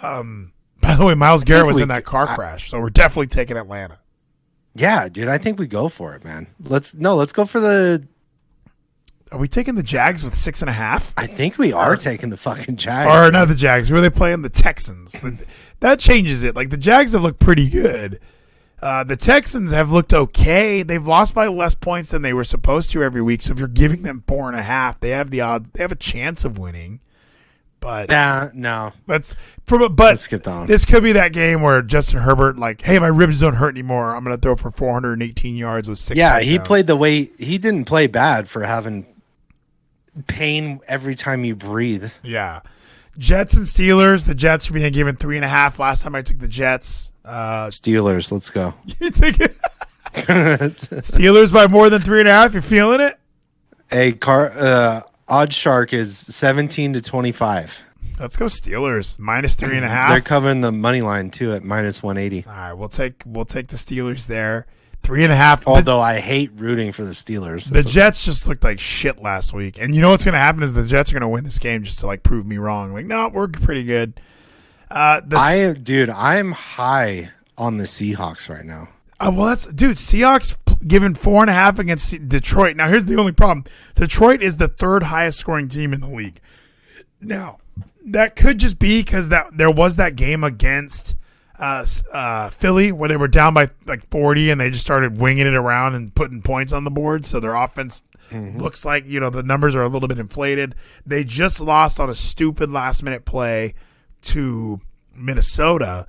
By the way, Myles Garrett was in that car crash, so we're definitely taking Atlanta. Yeah, dude, I think we go for it, man. Let's go for the... Are we taking the Jags with 6.5? I think we are taking the fucking Jags. Or not the Jags. Who are they playing? The Texans. That changes it. Like, the Jags have looked pretty good. The Texans have looked okay. They've lost by less points than they were supposed to every week. So if you're giving them 4.5, they have the odds. They have a chance of winning. But no. Let's skip that one. This could be that game where Justin Herbert, like, hey, my ribs don't hurt anymore. I'm going to throw for 418 yards with 6. Yeah, he played the way he didn't play bad for having pain every time you breathe. Yeah. Jets and Steelers. The Jets are being given 3.5. Last time I took the Jets. Steelers, let's go. You think Steelers by more than 3.5? You're feeling it? Odd Shark is 17-25. Let's go Steelers minus 3.5. They're covering the money line too at minus 180. All right, we'll take the Steelers there. 3.5. Although I hate rooting for the Steelers. The Jets just looked like shit last week, and you know what's going to happen is the Jets are going to win this game just to like prove me wrong. Like, no, we're pretty good. I'm high on the Seahawks right now. Seahawks given 4.5 against Detroit. Now, here's the only problem. Detroit is the third highest scoring team in the league. Now, that could just be because there was that game against Philly where they were down by like 40 and they just started winging it around and putting points on the board. So their offense looks like, the numbers are a little bit inflated. They just lost on a stupid last minute play to Minnesota.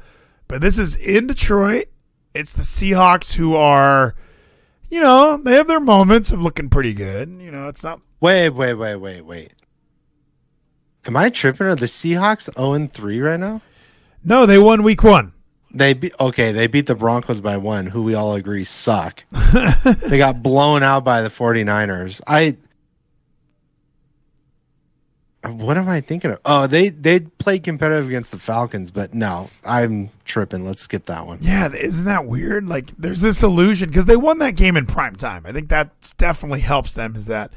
But this is in Detroit. It's the Seahawks who are, they have their moments of looking pretty good. It's not. Wait. Am I tripping? Are the Seahawks 0-3 right now? No, they won week 1. They beat the Broncos by 1, who we all agree suck. They got blown out by the 49ers. What am I thinking of? Oh, they played competitive against the Falcons, but no, I'm tripping. Let's skip that one. Yeah, isn't that weird? Like, there's this illusion because they won that game in prime time. I think that definitely helps them, is that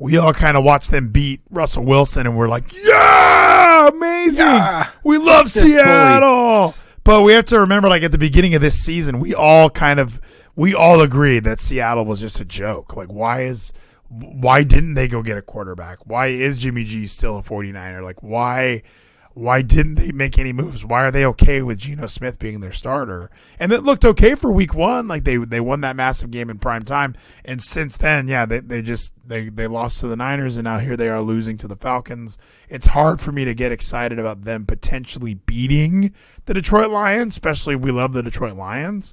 we all kind of watched them beat Russell Wilson and we're like, yeah, amazing. Yeah, we love Seattle. But we have to remember, like, at the beginning of this season, we all agreed that Seattle was just a joke. Like, why didn't they go get a quarterback? Why is Jimmy G still a 49er? Like, why didn't they make any moves? Why are they okay with Geno Smith being their starter? And it looked okay for week 1. Like, they won that massive game in prime time. And since then, yeah, they lost to the Niners, and now here they are losing to the Falcons. It's hard for me to get excited about them potentially beating the Detroit Lions, especially we love the Detroit Lions.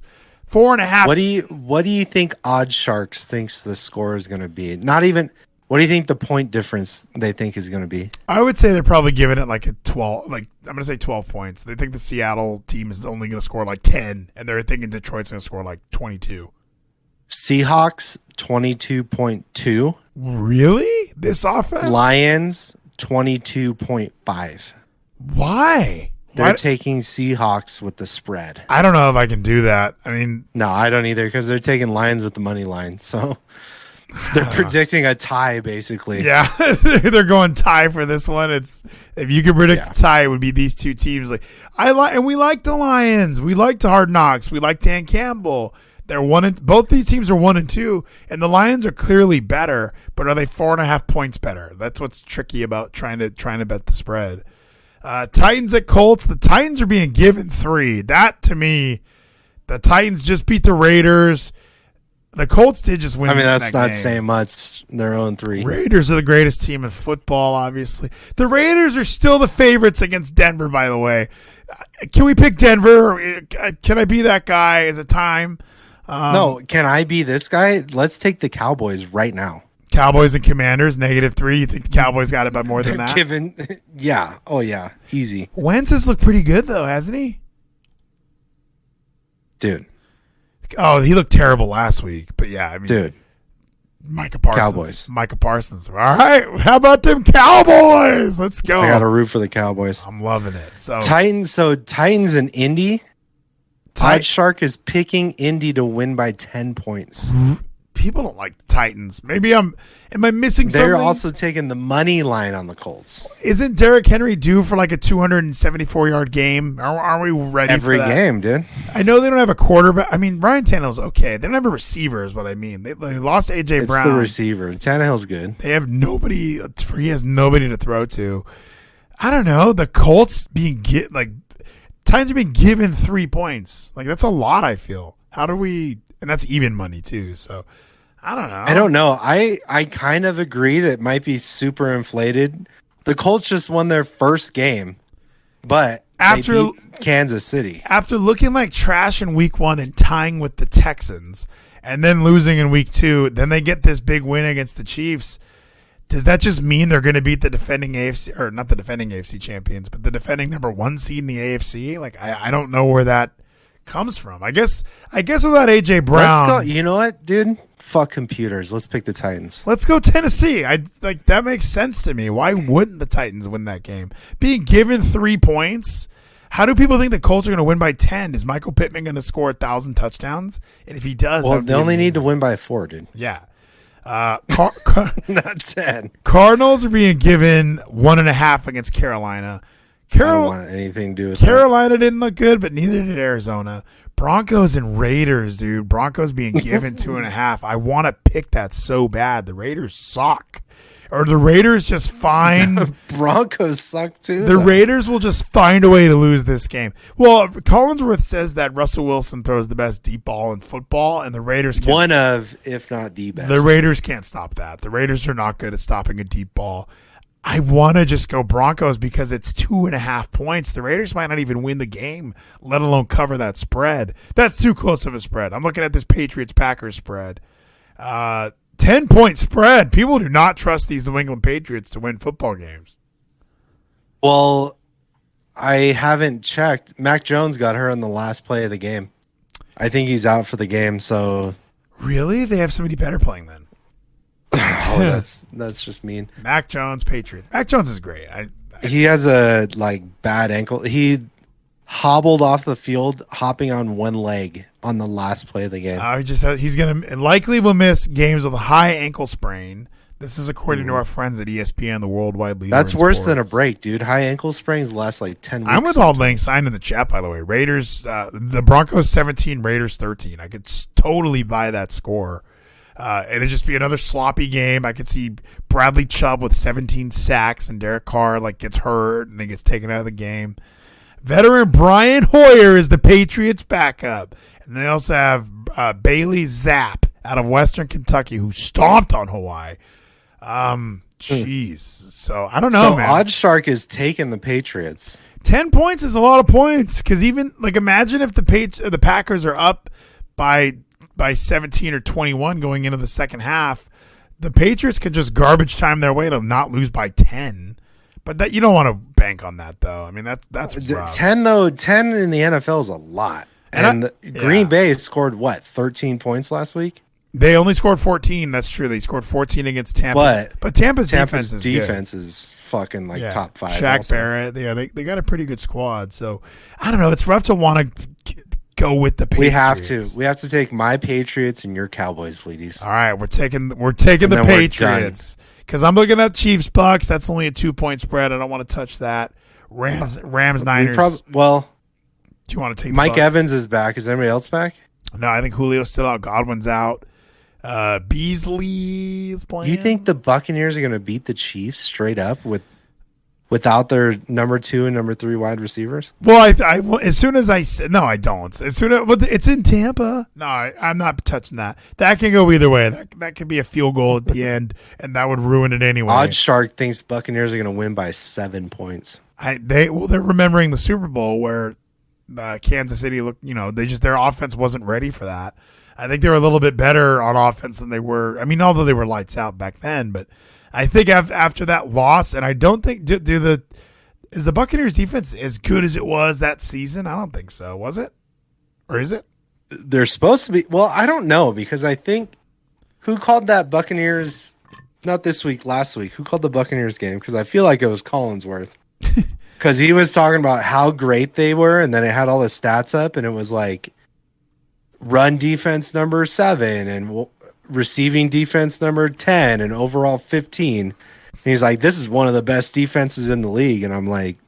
4.5. What do you think Odd Sharks thinks the score is going to be? Not even. What do you think the point difference they think is going to be? I would say they're probably giving it like a 12. Like, I'm going to say 12 points. They think the Seattle team is only going to score like 10, and they're thinking Detroit's going to score like 22. Seahawks 22.2. Really? This offense? Lions 22.5. Why? They're taking Seahawks with the spread. I don't know if I can do that. I mean, no, I don't either, because they're taking Lions with the money line. So they're predicting a tie, basically. Yeah, they're going tie for this one. It's if you could predict a tie, it would be these two teams. Like we like the Lions. We like Hard Knocks. We like Dan Campbell. They're both these teams are 1-2, and the Lions are clearly better. But are they 4.5 points better? That's what's tricky about trying to bet the spread. Titans at Colts. The Titans are being given 3. That, to me, the Titans just beat the Raiders. The Colts did just win. I mean, that's not game. saying much. Their own 3. Raiders are the greatest team in football, obviously. The Raiders are still the favorites against Denver, by the way. Can we pick Denver? Can I be that guy? Is it time? No, can I be this guy? Let's take the Cowboys right now. Cowboys and Commanders, -3. You think the Cowboys got it by more than that? Yeah. Oh, yeah. Easy. Wentz has looked pretty good, though, hasn't he? Dude. Oh, he looked terrible last week. But, yeah, I mean. Dude. Micah Parsons. Cowboys. Micah Parsons. All right. How about them Cowboys? Let's go. I got to root for the Cowboys. I'm loving it. Titans and Indy. Todd Shark is picking Indy to win by 10 points. People don't like the Titans. Maybe am I missing something? They're also taking the money line on the Colts. Isn't Derrick Henry due for like a 274-yard game? Are we ready every for that? game, dude? I know they don't have a quarterback. I mean, Ryan Tannehill's okay. They don't have a receiver is what I mean. They lost A.J. Brown. It's the receiver. Tannehill's good. They have nobody. He has nobody to throw to. I don't know. The Colts Titans are being given 3 points. Like, that's a lot, I feel. How do we... And that's even money, too. So, I don't know. I don't know. I kind of agree that it might be super inflated. The Colts just won their first game, but they beat Kansas City. After looking like trash in week 1 and tying with the Texans and then losing in week 2, then they get this big win against the Chiefs. Does that just mean they're going to beat the defending AFC, or not the defending AFC champions, but the defending number 1 seed in the AFC? Like, I don't know where that comes from. I guess without A.J. Brown. Let's go. You know what, dude? Fuck computers. Let's pick the Titans. Let's go Tennessee. That makes sense to me. Why wouldn't the Titans win that game? Being given 3 points, how do people think the Colts are going to win by 10? Is Michael Pittman going to score 1,000 touchdowns? And if he does, well, they only need to win by 4, dude. Yeah. Not 10. Cardinals are being given 1.5 against Carolina. I don't want anything to do with Carolina didn't look good, but neither did Arizona. Broncos and Raiders, dude. Broncos being given 2.5. I want to pick that so bad. The Raiders suck. Or the Raiders just find... Broncos suck, too. The Raiders will just find a way to lose this game. Well, Collinsworth says that Russell Wilson throws the best deep ball in football, and the Raiders can't... One of, if not the best. The Raiders can't stop that. The Raiders are not good at stopping a deep ball. I want to just go Broncos because it's 2.5 points. The Raiders might not even win the game, let alone cover that spread. That's too close of a spread. I'm looking at this Patriots-Packers spread. 10-point spread. People do not trust these New England Patriots to win football games. Well, I haven't checked. Mac Jones got hurt on the last play of the game. I think he's out for the game, so... Really? They have somebody better playing then. Oh, that's just mean. Mac Jones, Patriots. Mac Jones is great. He has a bad ankle. He hobbled off the field, hopping on one leg on the last play of the game. He's gonna likely will miss games with a high ankle sprain. This is according to our friends at ESPN, the worldwide leader. That's worse than a break, dude. High ankle sprains last 10 weeks. I'm with all links signed in the chat, by the way. Raiders, the Broncos 17, Raiders 13. I could totally buy that score. It'd just be another sloppy game. I could see Bradley Chubb with 17 sacks and Derek Carr gets hurt and then gets taken out of the game. Veteran Brian Hoyer is the Patriots backup. And they also have Bailey Zapp out of Western Kentucky who stomped on Hawaii. Jeez. So I don't know, so man. Oddshark is taking the Patriots. 10 points is a lot of points because even imagine if the Packers are up by 17 or 21 going into the second half, the Patriots could just garbage time their way to not lose by 10. But that you don't want to bank on that, though. I mean, that's rough. 10 though. 10 in the NFL is a lot. And Green Bay scored 13 points last week. They only scored 14. That's true. They scored 14 against Tampa. But Tampa's defense is fucking top 5. Shaq also. Barrett. Yeah, they got a pretty good squad. So I don't know. It's rough to want to go with the Patriots. We have to take my Patriots and your Cowboys, Vleeties. All right, we're taking the Patriots because I'm looking at Chiefs Bucks. That's only a 2-point spread. I don't want to touch that. Rams Niners. Do you want to take Mike Evans is back? Is anybody else back? No, I think Julio's still out. Godwin's out. Beasley is playing. You think the Buccaneers are going to beat the Chiefs straight up with without their number 2 and number 3 wide receivers? Well, as soon as I said no, I don't. As soon as it's in Tampa, no, I'm not touching that. That can go either way. That could be a field goal at the end, and that would ruin it anyway. Odd Shark thinks Buccaneers are going to win by 7 points. They're remembering the Super Bowl where Kansas City looked. Their offense wasn't ready for that. I think they were a little bit better on offense than they were. I mean, although they were lights out back then, but I think after that loss, and I don't think is the Buccaneers defense as good as it was that season? I don't think so. Was it? Or is it? They're supposed to be. Well, I don't know, because I think who called that Buccaneers, not this week, last week, who called the Buccaneers game? Because I feel like it was Collinsworth. Because he was talking about how great they were, and then it had all the stats up, and it was like run defense number 7 and receiving defense number 10 and overall 15. And he's like, this is one of the best defenses in the league. And I'm like,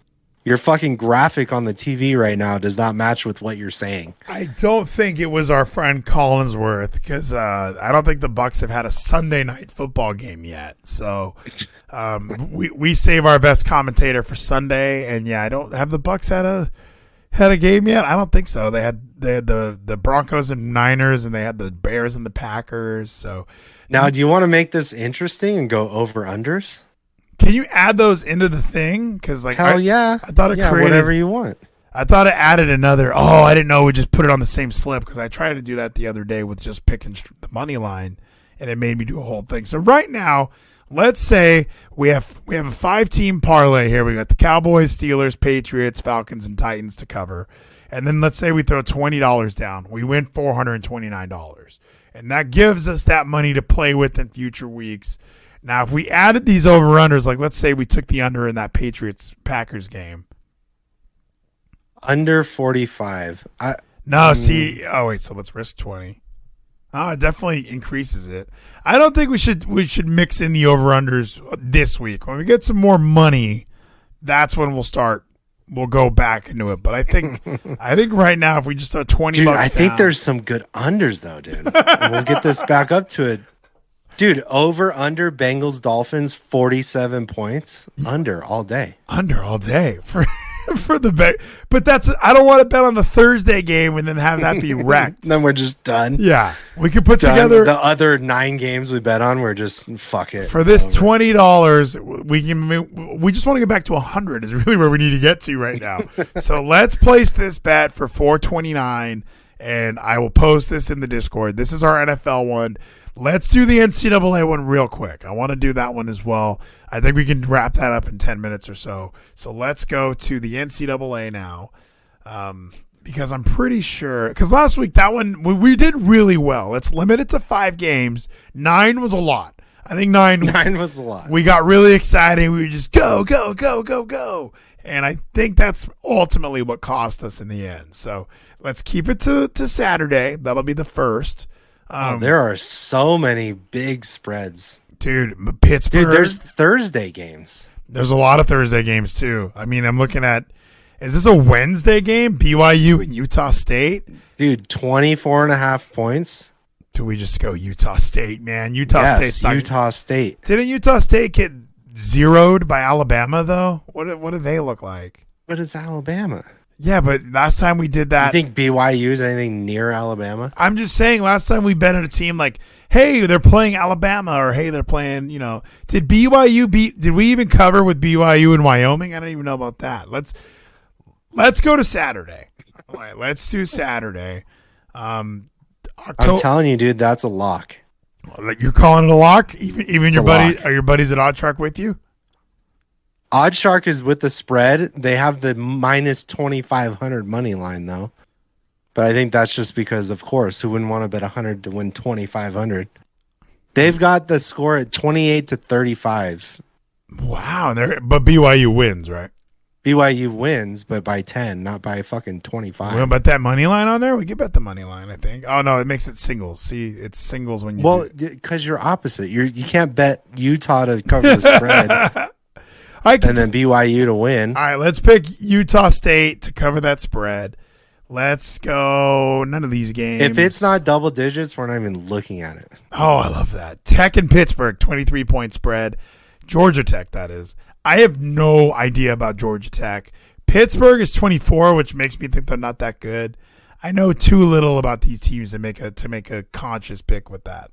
your fucking graphic on the TV right now does not match with what you're saying. I don't think it was our friend Collinsworth, because I don't think the Bucs have had a Sunday night football game yet. So we save our best commentator for Sunday. And yeah, I don't have the Bucs had a game yet. I don't think so. They had the Broncos and Niners, and they had the Bears and the Packers. So now, do you want to make this interesting and go over unders? Can you add those into the thing? Because hell yeah, I thought it created whatever you want. I thought it added another. Oh, I didn't know we just put it on the same slip, because I tried to do that the other day with just picking the money line, and it made me do a whole thing. So right now, let's say we have a 5-team parlay here. We got the Cowboys, Steelers, Patriots, Falcons, and Titans to cover. And then let's say we throw $20 down. We win $429. And that gives us that money to play with in future weeks. Now, if we added these over-unders, like let's say we took the under in that Patriots-Packers game. Under 45. So let's risk 20. Oh, it definitely increases it. I don't think we should mix in the over-unders this week. When we get some more money, that's when we'll go back into it. But I think right now, if we just throw $20 I think there's some good unders though, dude. And we'll get this back up to it. Dude, over under Bengals Dolphins 47 points. Under all day for the bet. But I don't want to bet on the Thursday game and then have that be wrecked. Then we're just done. Yeah, we could put together the other 9 games we bet on. We're just fuck it for this $20. We just want to get back to 100 is really where we need to get to right now. So let's place this bet for $429, and I will post this in the Discord. This is our NFL one. Let's do the NCAA one real quick. I want to do that one as well. I think we can wrap that up in 10 minutes or so. So let's go to the NCAA now, because I'm pretty sure – because last week that one we did really well. Let's limit it to 5 games. 9 was a lot. I think 9 was a lot. We got really excited. We would just go, go, go, go, go. And I think that's ultimately what cost us in the end. So let's keep it to Saturday. That'll be the first. There are so many big spreads. Dude, Pittsburgh. Dude, there's Thursday games. There's a lot of Thursday games, too. I mean, I'm looking at, is this a Wednesday game? BYU and Utah State? Dude, 24.5 points. Do we just go Utah State, man? Utah State. Didn't Utah State get zeroed by Alabama, though? What do they look like? What is Alabama? Yeah, but last time we did that. You think BYU is anything near Alabama? I'm just saying, last time we bet on a team like, hey, they're playing Alabama, or hey, they're playing, did BYU did we even cover with BYU in Wyoming? I don't even know about that. Let's go to Saturday. All right, let's do Saturday. I'm telling you, dude, that's a lock. You're calling it a lock? Even your buddy? Are your buddies at OddShark with you? OddShark is with the spread. They have the minus 2,500 money line, though. But I think that's just because, of course, who wouldn't want to bet 100 to win 2,500? They've got the score at 28-35. Wow. But BYU wins, right? BYU wins, but by 10, not by fucking 25. We don't bet that money line on there? We can bet the money line, I think. Oh, no, it makes it singles. See, it's singles when you Well, because you're opposite. You can't bet Utah to cover the spread. And then BYU to win. All right, let's pick Utah State to cover that spread. Let's go. None of these games. If it's not double digits, we're not even looking at it. Oh, I love that. Tech and Pittsburgh, 23-point spread. Georgia Tech, that is. I have no idea about Georgia Tech. Pittsburgh is 24, which makes me think they're not that good. I know too little about these teams to make a conscious pick with that.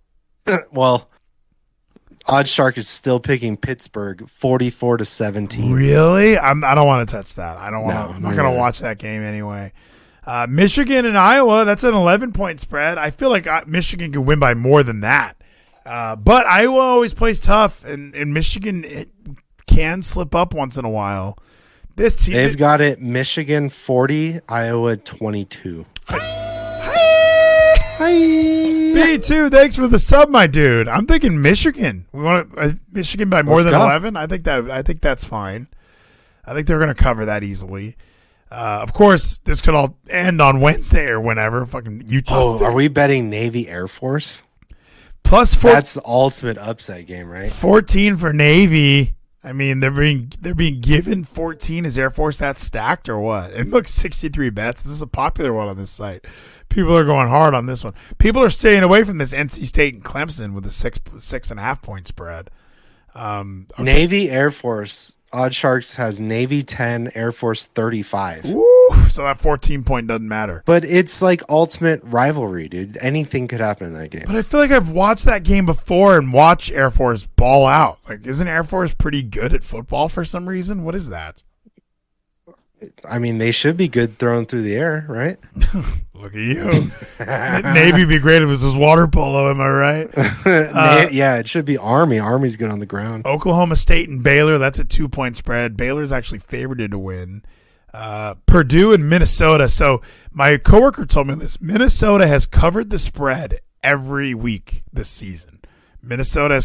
Well, OddsShark is still picking Pittsburgh 44-17. Really? I don't want to touch that. I'm not going to watch that game anyway. Michigan and Iowa, that's an 11-point spread. I feel like Michigan can win by more than that. But Iowa always plays tough, and Michigan can slip up once in a while. This team, they've got it Michigan 40, Iowa 22. Hi. B2, thanks for the sub, my dude. I'm thinking Michigan. We want Michigan by more than 11. I think that's fine. I think they're going to cover that easily. Of course, this could all end on Wednesday or whenever. Fucking Utah State. Are we betting Navy Air Force? Plus 4. That's the ultimate upset game, right? 14 for Navy. I mean, they're being given 14 as Air Force. That's stacked or what? It looks 63 bets. This is a popular one on this site. People are going hard on this one. People are staying away from this NC State and Clemson with a 6.5 point spread. Okay. Navy Air Force. OddsSharks has Navy 10, Air Force 35. Ooh, so that 14 point doesn't matter. But it's like ultimate rivalry, dude. Anything could happen in that game. But I feel like I've watched that game before and watched Air Force ball out. Like, isn't Air Force pretty good at football for some reason? What is that? I mean, they should be good thrown through the air, right? Look at you. Navy would be great if it was water polo, am I right? Yeah, it should be Army. Army's good on the ground. Oklahoma State and Baylor, that's a 2-point spread. Baylor's actually favored to win. Purdue and Minnesota. So my coworker told me this. Minnesota has covered the spread every week this season. Minnesota.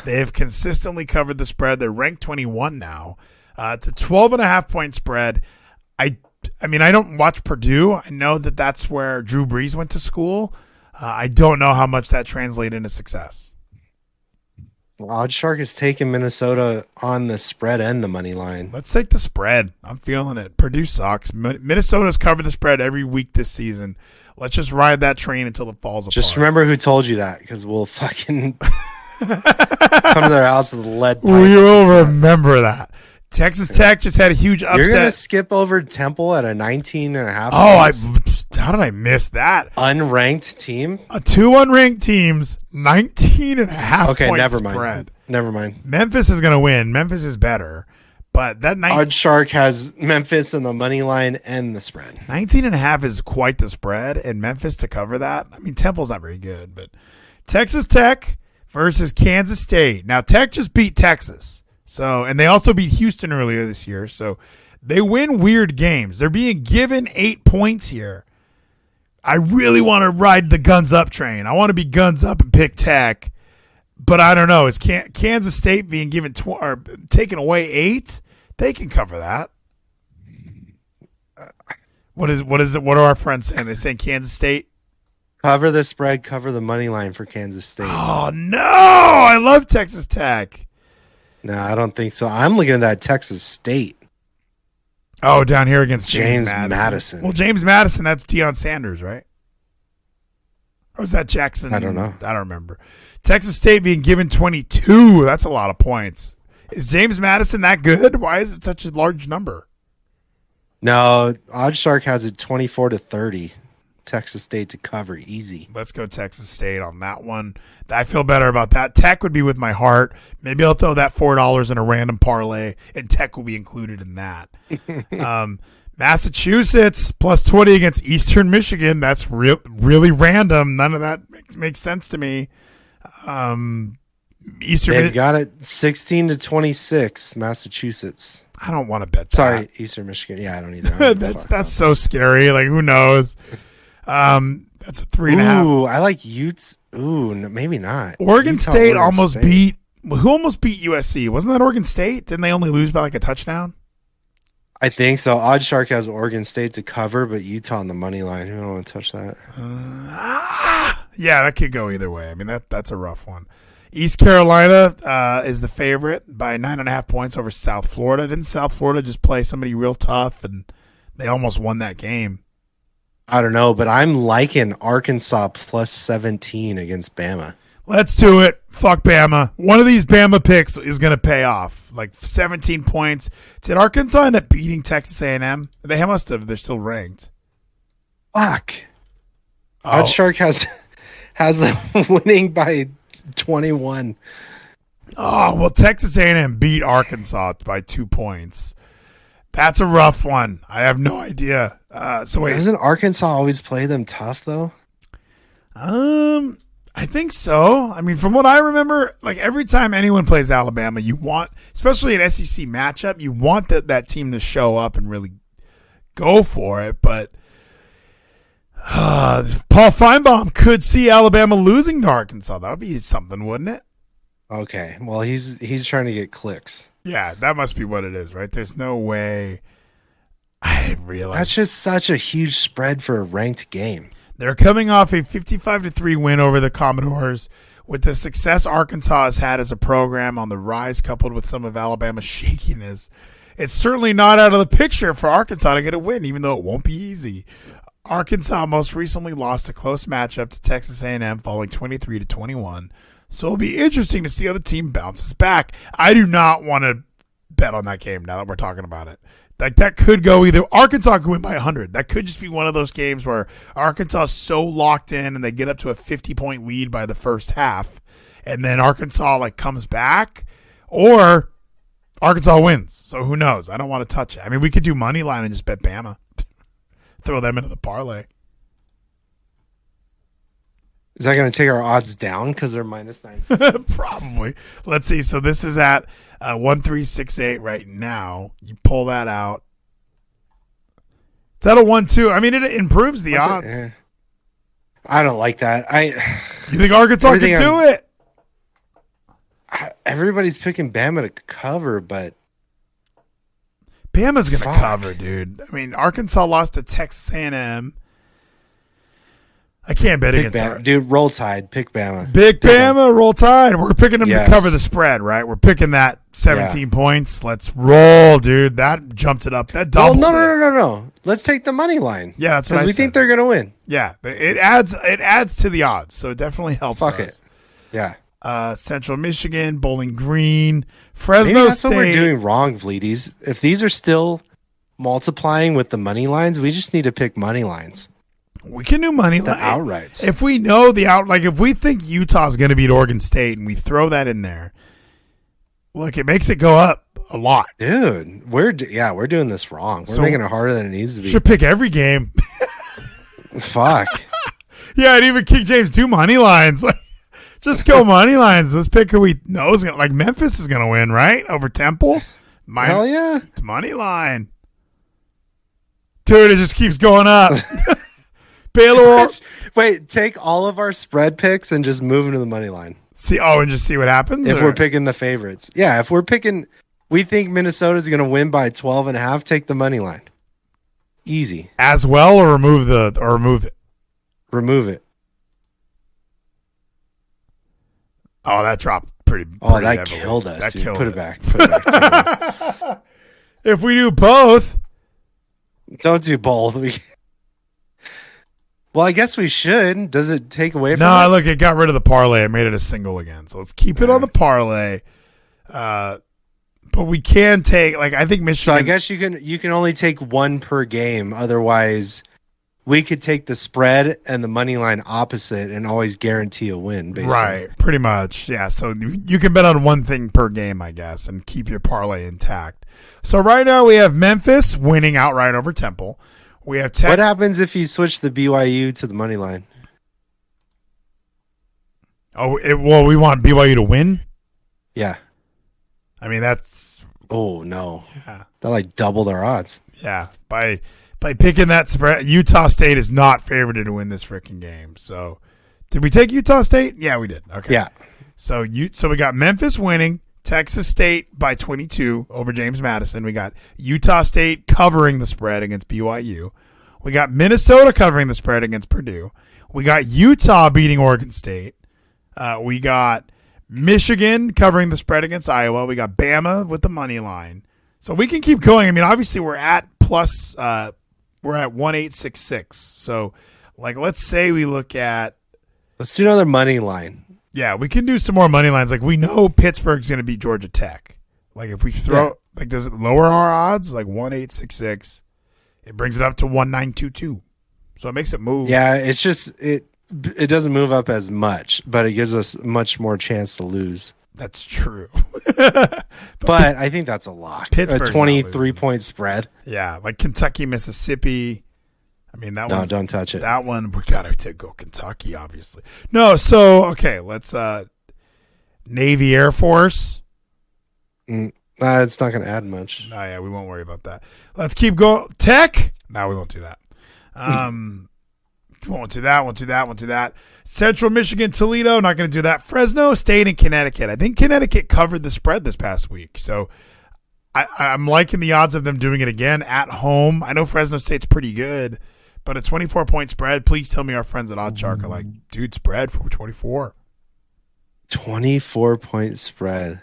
They have consistently covered the spread. They're ranked 21 now. It's a 12.5 point spread. I mean, I don't watch Purdue. I know that that's where Drew Brees went to school. I don't know how much that translated into success. OddsShark is taking Minnesota on the spread and the money line. Let's take the spread. I'm feeling it. Purdue sucks. Minnesota's covered the spread every week this season. Let's just ride that train until it falls apart. Just remember who told you that, because we'll fucking come to their house with a lead pipe. We will remember that. Texas Tech just had a huge upset. You're going to skip over Temple at a 19.5. Oh, how did I miss that? Unranked team? 2 unranked teams, 19.5 point spread. Never mind. Memphis is going to win. Memphis is better. But that OddsShark has Memphis in the money line and the spread. 19.5 is quite the spread, and Memphis to cover that. I mean, Temple's not very good, but Texas Tech versus Kansas State. Now, Tech just beat Texas. So, and they also beat Houston earlier this year. So they win weird games. They're being given 8 points here. I really want to ride the guns up train. I want to be guns up and pick Tech, but I don't know. Is Kansas State being given or taken away 8? They can cover that. What is it? What are our friends saying? They're saying Kansas State cover the spread, cover the money line for Kansas State. Oh no! I love Texas Tech. No, I don't think so. I'm looking at that Texas State. Oh, down here against James Madison. Well, James Madison, that's Deion Sanders, right? Or was that Jackson? I don't know. I don't remember. Texas State being given 22. That's a lot of points. Is James Madison that good? Why is it such a large number? No, OddsShark has it 24-30. Texas State to cover easy. Let's go Texas State on that one. I feel better about that. Tech would be with my heart. Maybe I'll throw that $4 in a random parlay, and Tech will be included in that. Massachusetts plus 20 against Eastern Michigan. That's really random. None of that makes sense to me. They've got it 16-26. Massachusetts. I don't want to bet that. Sorry, Eastern Michigan. Yeah, I don't either. That's so scary. Like, who knows? That's a 3.5. Ooh, I like Utes. Ooh, no, maybe not. Oregon State almost beat. Who almost beat USC? Wasn't that Oregon State? Didn't they only lose by like a touchdown? I think so. OddsShark has Oregon State to cover, but Utah on the money line. I don't want to touch that. Yeah, that could go either way. I mean, that's a rough one. East Carolina is the favorite by 9.5 points over South Florida. Didn't South Florida just play somebody real tough, and they almost won that game? I don't know, but I'm liking Arkansas plus 17 against Bama. Let's do it. Fuck Bama. One of these Bama picks is going to pay off. Like 17 points. Did Arkansas end up beating Texas A&M? They must have. They're still ranked. Fuck. Oh. Oddshark has them winning by 21. Oh, well, Texas A&M beat Arkansas by 2 points. That's a rough one. I have no idea. So wait, Doesn't Arkansas always play them tough though? I think so. I mean, from what I remember, like every time anyone plays Alabama, you want, especially an SEC matchup, you want that team to show up and really go for it. But Paul Feinbaum could see Alabama losing to Arkansas. That would be something, wouldn't it? Okay. Well, he's trying to get clicks. Yeah, that must be what it is, right? There's no way. I didn't realize. That's just such a huge spread for a ranked game. They're coming off a 55-3 win over the Commodores. With the success Arkansas has had as a program on the rise, coupled with some of Alabama's shakiness, it's certainly not out of the picture for Arkansas to get a win, even though it won't be easy. Arkansas most recently lost a close matchup to Texas A&M, falling 23-21. So it'll be interesting to see how the team bounces back. I do not want to bet on that game now that we're talking about it. Like that could go either. Arkansas could win by 100. That could just be one of those games where Arkansas is so locked in and they get up to a 50-point lead by the first half, and then Arkansas like comes back, or Arkansas wins. So who knows? I don't want to touch it. I mean, we could do money line and just bet Bama, throw them into the parlay. Is that going to take our odds down because they're -9? Probably. Let's see. So this is at 1368 right now. You pull that out. It's at a 1-2. I mean, it improves the odds. I don't like that. You think Arkansas can do it? Everybody's picking Bama to cover, but Bama's going to cover, dude. I mean, Arkansas lost to Texas A&M. I can't bet against Bama. Dude, roll Tide. Pick Bama. Bama, roll Tide. We're picking them to cover the spread, right? We're picking that 17 points. Let's roll, dude. That jumped it up. That doubled. No. Let's take the money line. Yeah, that's what I said. We think they're going to win. Yeah, it adds to the odds, so it definitely helps. Fuck us. it. Yeah. Central Michigan, Bowling Green, Fresno Maybe that's State. what we're doing wrong, Vleeties. If these are still multiplying with the money lines, we just need to pick money lines. We can do money line. Outrights. If we know if we think Utah's going to beat Oregon State and we throw that in there, look, it makes it go up a lot. Dude, we're doing this wrong. We're making it harder than it needs to be. Should pick every game. Fuck. Yeah, and even King James do money lines. Just go money lines. Let's pick who we know is going to, like Memphis is going to win, right? Over Temple. Hell yeah. It's money line. Dude, it just keeps going up. Baylor. Wait, take all of our spread picks and just move them to the money line. And just see what happens? If we're picking the favorites. Yeah, if we're picking, we think Minnesota's going to win by 12.5, take the money line. Easy. As well, or remove it? Remove it. Oh, that dropped pretty that heavily. killed us. That dude. killed Put it. it back. Put it back. If we do both. Don't do both. Well, I guess we should. Does it take away from No, it? look, it got rid of the parlay. I made it a single again. So let's keep it on the parlay. But we can take, I think Michigan. So I guess you can only take one per game. Otherwise, we could take the spread and the money line opposite and always guarantee a win, basically. Right, pretty much. Yeah, so you can bet on one thing per game, I guess, and keep your parlay intact. So right now we have Memphis winning outright over Temple. We have What happens if you switch the BYU to the money line? Well, we want BYU to win? Yeah. I mean, that's... Oh, no. Yeah. They'll double their odds. Yeah. By picking that spread, Utah State is not favored to win this freaking game. So, did we take Utah State? Yeah, we did. Okay. Yeah. So we got Memphis winning, Texas State by 22 over James Madison. We got Utah State covering the spread against BYU. We got Minnesota covering the spread against Purdue. We got Utah beating Oregon State. We got Michigan covering the spread against Iowa. We got Bama with the money line. So we can keep going. I mean, obviously we're at 1866. So let's say we look at. Let's do another money line. Yeah, we can do some more money lines. Like we know Pittsburgh's going to beat Georgia Tech. Like if we throw, like does it lower our odds? Like 1,866. It brings it up to 1,922. So it makes it move. Yeah, it's just it doesn't move up as much, but it gives us much more chance to lose. That's true. But I think that's a lock. Pittsburgh's A 23-point spread. Yeah, like Kentucky, Mississippi. I mean, that one. No, don't touch it. That one, we got to go Kentucky, obviously. No, so, okay, let's, Navy Air Force. It's not going to add much. Oh, yeah, we won't worry about that. Let's keep going. Tech? No, we won't do that. Won't do that. Central Michigan, Toledo, not going to do that. Fresno State and Connecticut. I think Connecticut covered the spread this past week. So I'm liking the odds of them doing it again at home. I know Fresno State's pretty good, but a 24-point spread, please tell me our friends at OddsShark are like, dude, spread for 24. 24-point spread.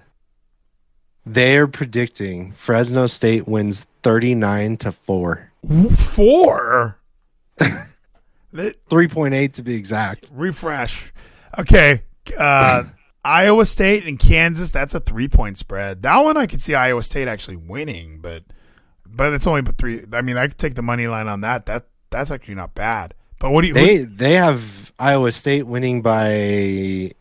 They're predicting Fresno State wins 39-4. 4? 3.8 to be exact. Refresh. Okay. Iowa State and Kansas, that's a 3-point spread. That one I could see Iowa State actually winning, but it's only 3. I mean, I could take the money line on that. That's actually not bad. But what do you they have Iowa State winning by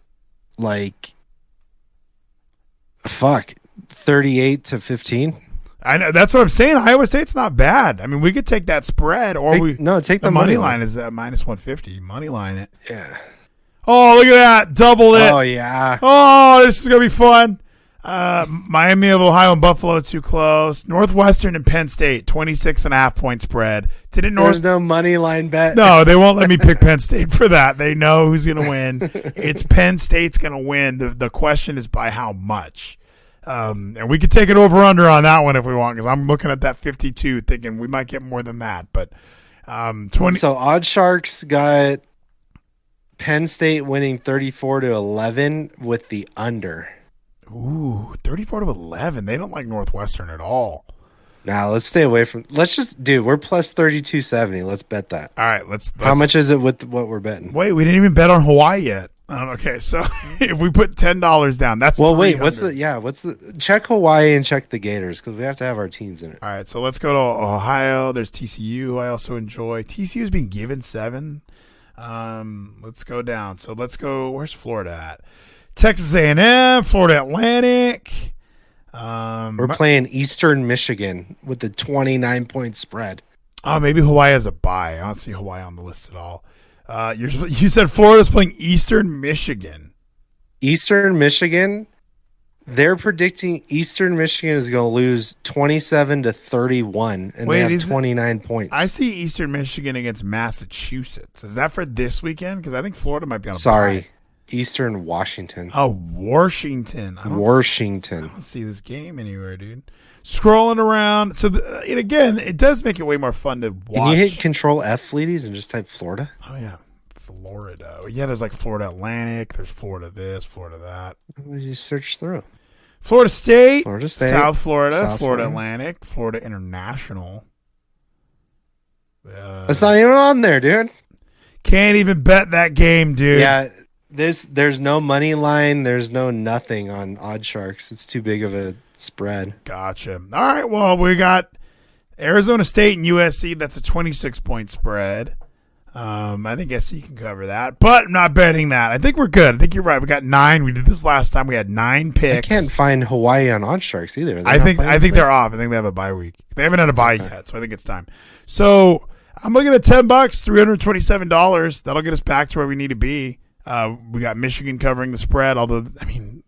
38-15. I know that's what I'm saying. Iowa State's not bad. I mean, we could take that spread, or take the money line is at -150. Money line it. Yeah. Oh, look at that! Double it. Oh yeah. Oh, this is gonna be fun. Miami of Ohio and Buffalo too close. Northwestern and Penn State 26.5-point spread. There's no money line bet. No, they won't let me pick Penn State for that. They know who's gonna win. It's Penn State's gonna win. The question is by how much. And we could take it over under on that one if we want, because I'm looking at that 52 thinking we might get more than that. But 20. So OddsShark's got Penn State winning 34-11 with the under. Ooh, 34-11. They don't like Northwestern at all. Now let's stay away from. Let's just we're plus 32.70. Let's bet that. All right, let's. How much is it with what we're betting? Wait, we didn't even bet on Hawaii yet. Okay, so if we put $10 down, that's wait. What's the check Hawaii and check the Gators, because we have to have our teams in it. All right, so let's go to Ohio. There's TCU, who I also enjoy. TCU's been given 7. Let's go down. So let's go. Where's Florida at? Texas A&M, Florida Atlantic. We're playing Eastern Michigan with the 29-point spread. Oh, maybe Hawaii has a bye. I don't see Hawaii on the list at all. You said Florida's playing Eastern Michigan. Eastern Michigan, they're predicting Eastern Michigan is going to lose 27-31, and they have 29 points. I see Eastern Michigan against Massachusetts. Is that for this weekend? Because I think Florida might be on a Sorry, bye. Eastern Washington. Oh, Washington. I don't see this game anywhere, dude. Scrolling around. So, again, it does make it way more fun to watch. Can you hit Control F, Fleeties, and just type Florida? Oh, yeah. Florida. Yeah, there's like Florida Atlantic. There's Florida this, Florida that. You search through. Florida State. South Florida. Atlantic. Florida International. That's not even on there, dude. Can't even bet that game, dude. Yeah. There's no money line. There's no nothing on OddsSharks. It's too big of a spread. Gotcha. All right. Well, we got Arizona State and USC. That's a 26-point spread. I think SC can cover that, but I'm not betting that. I think we're good. I think you're right. We got 9. We did this last time. We had 9 picks. I can't find Hawaii on OddsSharks either. I think they're off. I think they have a bye week. They haven't had a bye yet, so I think it's time. So I'm looking at $10, $327. That'll get us back to where we need to be. We got Michigan covering the spread, although, I mean,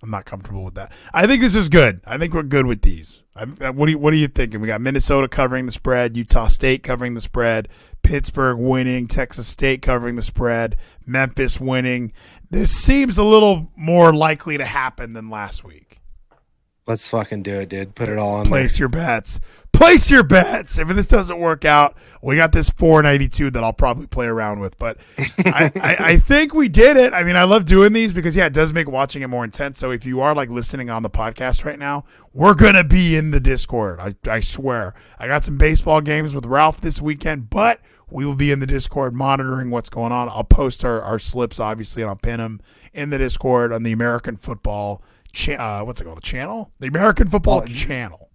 I'm not comfortable with that. I think this is good. I think we're good with these. What are you thinking? We got Minnesota covering the spread, Utah State covering the spread, Pittsburgh winning, Texas State covering the spread, Memphis winning. This seems a little more likely to happen than last week. Let's fucking do it, dude. Put it all on Place your bets. place your bets. If this doesn't work out, we got this 492 that I'll probably play around with. But I think we did it. I mean, I love doing these because, yeah, it does make watching it more intense. So if you are like listening on the podcast right now, we're going to be in the Discord. I swear. I got some baseball games with Ralph this weekend, but we will be in the Discord monitoring what's going on. I'll post our slips, obviously, and I'll pin them in the Discord on the American Football what's it called? The channel? The American Football Channel.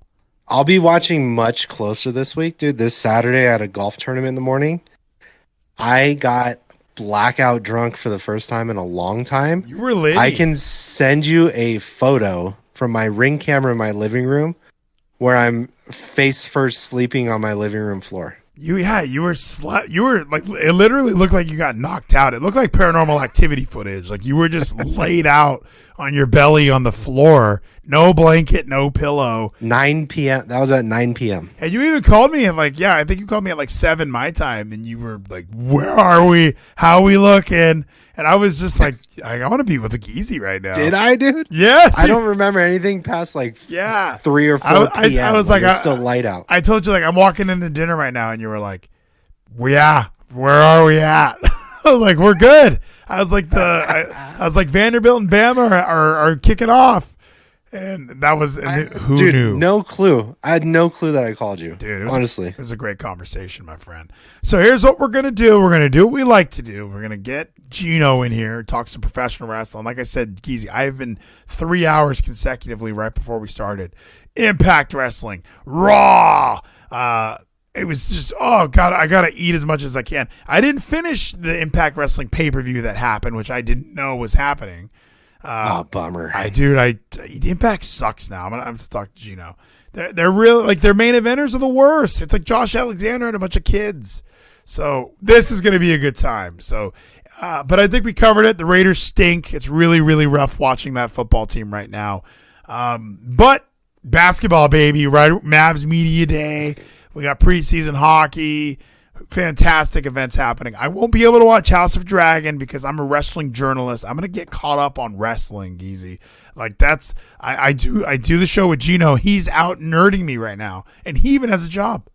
I'll be watching much closer this week, dude. This Saturday at a golf tournament in the morning, I got blackout drunk for the first time in a long time. You were lit. I can send you a photo from my Ring camera in my living room where I'm face first sleeping on my living room floor. You were like, it literally looked like you got knocked out. It looked like Paranormal Activity footage. Like you were just laid out on your belly on the floor. No blanket, no pillow. 9 p.m. That was at 9 p.m. And you even called me at I think you called me at 7 my time, and you were like, where are we? How are we looking? And I was just like, I want to be with a Geezy right now. Did I, dude? Yes. I don't remember anything past 3 or 4 p.m. I was like, it's still light out. I told you I'm walking into dinner right now, and you were like, yeah, where are we at? I was like, we're good. I was like I was like Vanderbilt and Bama are kicking off. And that was who knew? No clue. I had no clue that I called you. Dude, honestly, it was a great conversation, my friend. So here's what we're gonna do. We're gonna do what we like to do. We're gonna get Gino in here, talk some professional wrestling. Like I said, Geezy, I have been 3 hours consecutively right before we started. Impact Wrestling, Raw. It was just, oh God, I gotta eat as much as I can. I didn't finish the Impact Wrestling pay-per-view that happened, which I didn't know was happening. Bummer. Impact sucks now. I'm gonna talk to Gino. They're really their main eventers are the worst. It's like Josh Alexander and a bunch of kids. So this is gonna be a good time. So, but I think we covered it. The Raiders stink. It's really, really rough watching that football team right now. But basketball, baby, right? Mavs Media Day. We got preseason hockey. Fantastic events happening. I won't be able to watch House of Dragon because I'm a wrestling journalist. I'm gonna get caught up on wrestling, Geezy. I do the show with Gino. He's out nerding me right now, and he even has a job.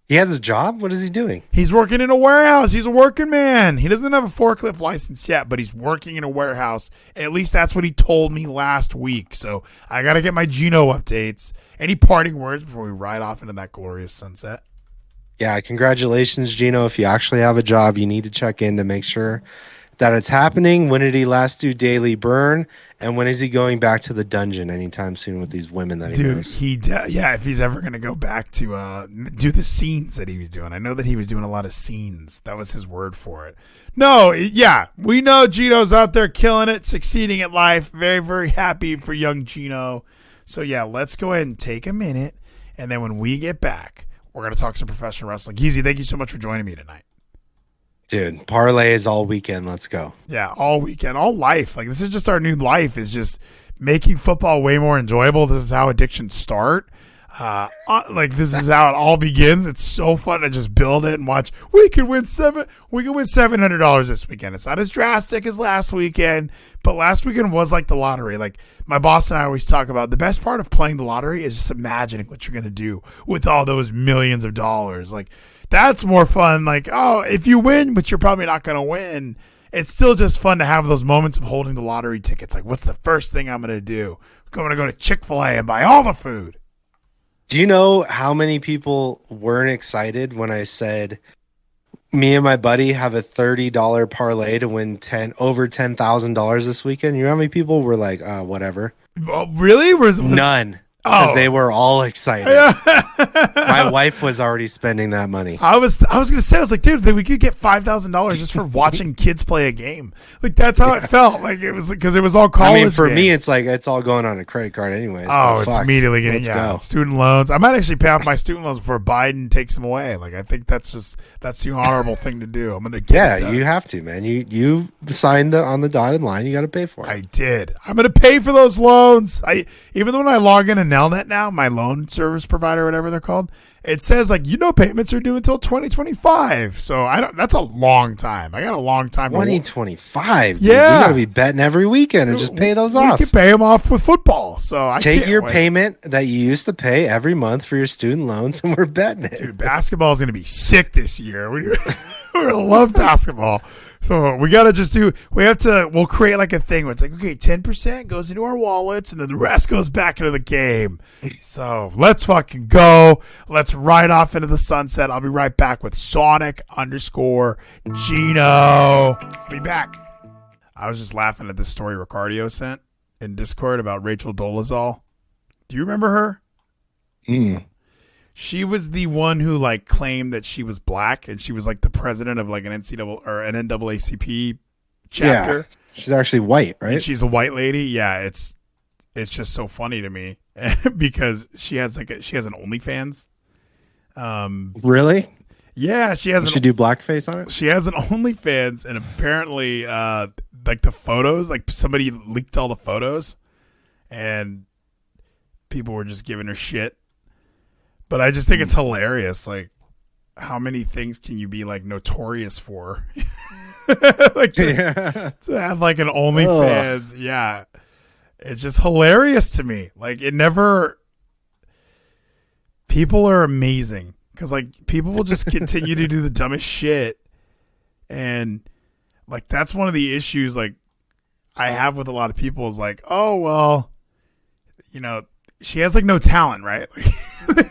He has a job? What is he doing? He's working in a warehouse. He's a working man. He doesn't have a forklift license yet, but he's working in a warehouse. At least that's what he told me last week. So I got to get my Gino updates. Any parting words before we ride off into that glorious sunset? Yeah, congratulations, Gino. If you actually have a job, you need to check in to make sure that it's happening. When did he last do Daily Burn? And when is he going back to the dungeon anytime soon with these women that he knows? If he's ever going to go back to do the scenes that he was doing. I know that he was doing a lot of scenes. That was his word for it. No, yeah, we know Gino's out there killing it, succeeding at life. Very, very happy for young Gino. So, yeah, let's go ahead and take a minute. And then when we get back, we're going to talk some professional wrestling. Geezy, thank you so much for joining me tonight. Dude, parlay is all weekend. Let's go. Yeah, all weekend, all life. This is just our new life, is just making football way more enjoyable. This is how addictions start. This is how it all begins. It's so fun to just build it and watch. We could win $700 this weekend. It's not as drastic as last weekend, but last weekend was like the lottery. Like my boss and I always talk about, the best part of playing the lottery is just imagining what you're going to do with all those millions of dollars. That's more fun. If you win, but you're probably not going to win, it's still just fun to have those moments of holding the lottery tickets. What's the first thing I'm going to do? I'm going to go to Chick-fil-A and buy all the food. Do you know how many people weren't excited when I said me and my buddy have a $30 parlay to win over $10,000 this weekend? You know how many people were like, whatever? Oh, really? None. Because they were all excited. My wife was already spending that money. I was going to say, I was like, dude, we could get $5,000 just for watching kids play a game. That's how it felt. It was because it was all college. For games. Me, it's it's all going on a credit card anyways. It's immediately getting student loans. I might actually pay off my student loans before Biden takes them away. I think that's the honorable thing to do. I'm going to get it done. You have to, man. You signed on the dotted line. You got to pay for it. I did. I'm going to pay for those loans. Even when I log in and Nelnet now, my loan service provider, whatever they're called, it says like, payments are due until 2025. So that's a long time. I got a long time. 2025. Yeah. You got to be betting every weekend and just pay those off. You can pay them off with football. So I take your wait. payment that you used to pay every month for your student loans, and we're betting it. Dude, basketball is going to be sick this year. We're going to love basketball. So we got to we'll create like a thing where it's like, okay, 10% goes into our wallets and then the rest goes back into the game. So let's fucking go. Let's ride off into the sunset. I'll be right back with Sonic_Gino. I'll be back. I was just laughing at this story Ricardio sent in Discord about Rachel Dolezal. Do you remember her? She was the one who like claimed that she was black, and she was like the president of like an NCAA or an NAACP chapter. Yeah, she's actually white, right? And she's a white lady. Yeah, it's just so funny to me because she has an OnlyFans. Really? Yeah, she has. Does she do blackface on it? She has an OnlyFans, and apparently, like the photos, like somebody leaked all the photos, and people were just giving her shit. But I just think it's hilarious. Like, how many things can you be like notorious for? Like to have like an OnlyFans. Yeah. It's just hilarious to me. Like people are amazing because like people will just continue to do the dumbest shit. And like, that's one of the issues like I have with a lot of people is like, oh, well, she has like no talent, right? Like,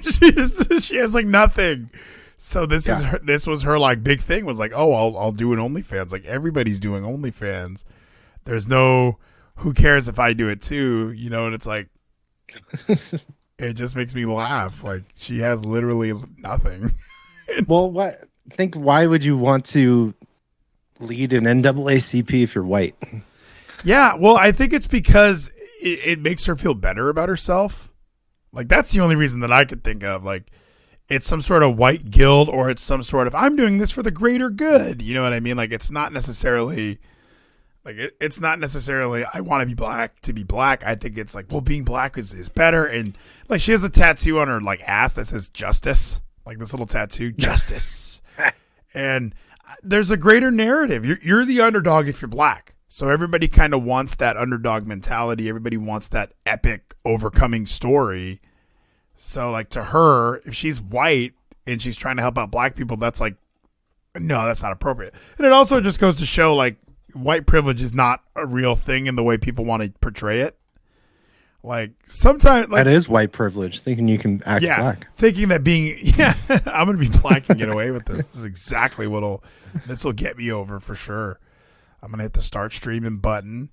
she has like nothing. So this was her like big thing was like, oh, I'll do an OnlyFans. Like everybody's doing OnlyFans. There's no, who cares if I do it too? And it's like, it just makes me laugh. Like she has literally nothing. Well, why would you want to lead an NAACP if you're white? Yeah, well, I think it's because it makes her feel better about herself. Like that's the only reason that I could think of. Like it's some sort of white guilt, or it's some sort of I'm doing this for the greater good. You know what I mean? Like it's not necessarily like it's not necessarily I want to be black to be black. I think it's like, well, being black is better. And like she has a tattoo on her like ass that says justice, like this little tattoo, justice. And there's a greater narrative. You're the underdog if you're black. So everybody kind of wants that underdog mentality. Everybody wants that epic overcoming story. So like to her, if she's white and she's trying to help out black people, that's like, no, that's not appropriate. And it also just goes to show like white privilege is not a real thing in the way people want to portray it. Like sometimes like, that is white privilege, thinking you can act black. Thinking that I'm going to be black and get away with this. This is exactly this will get me over for sure. I'm going to hit the start streaming button.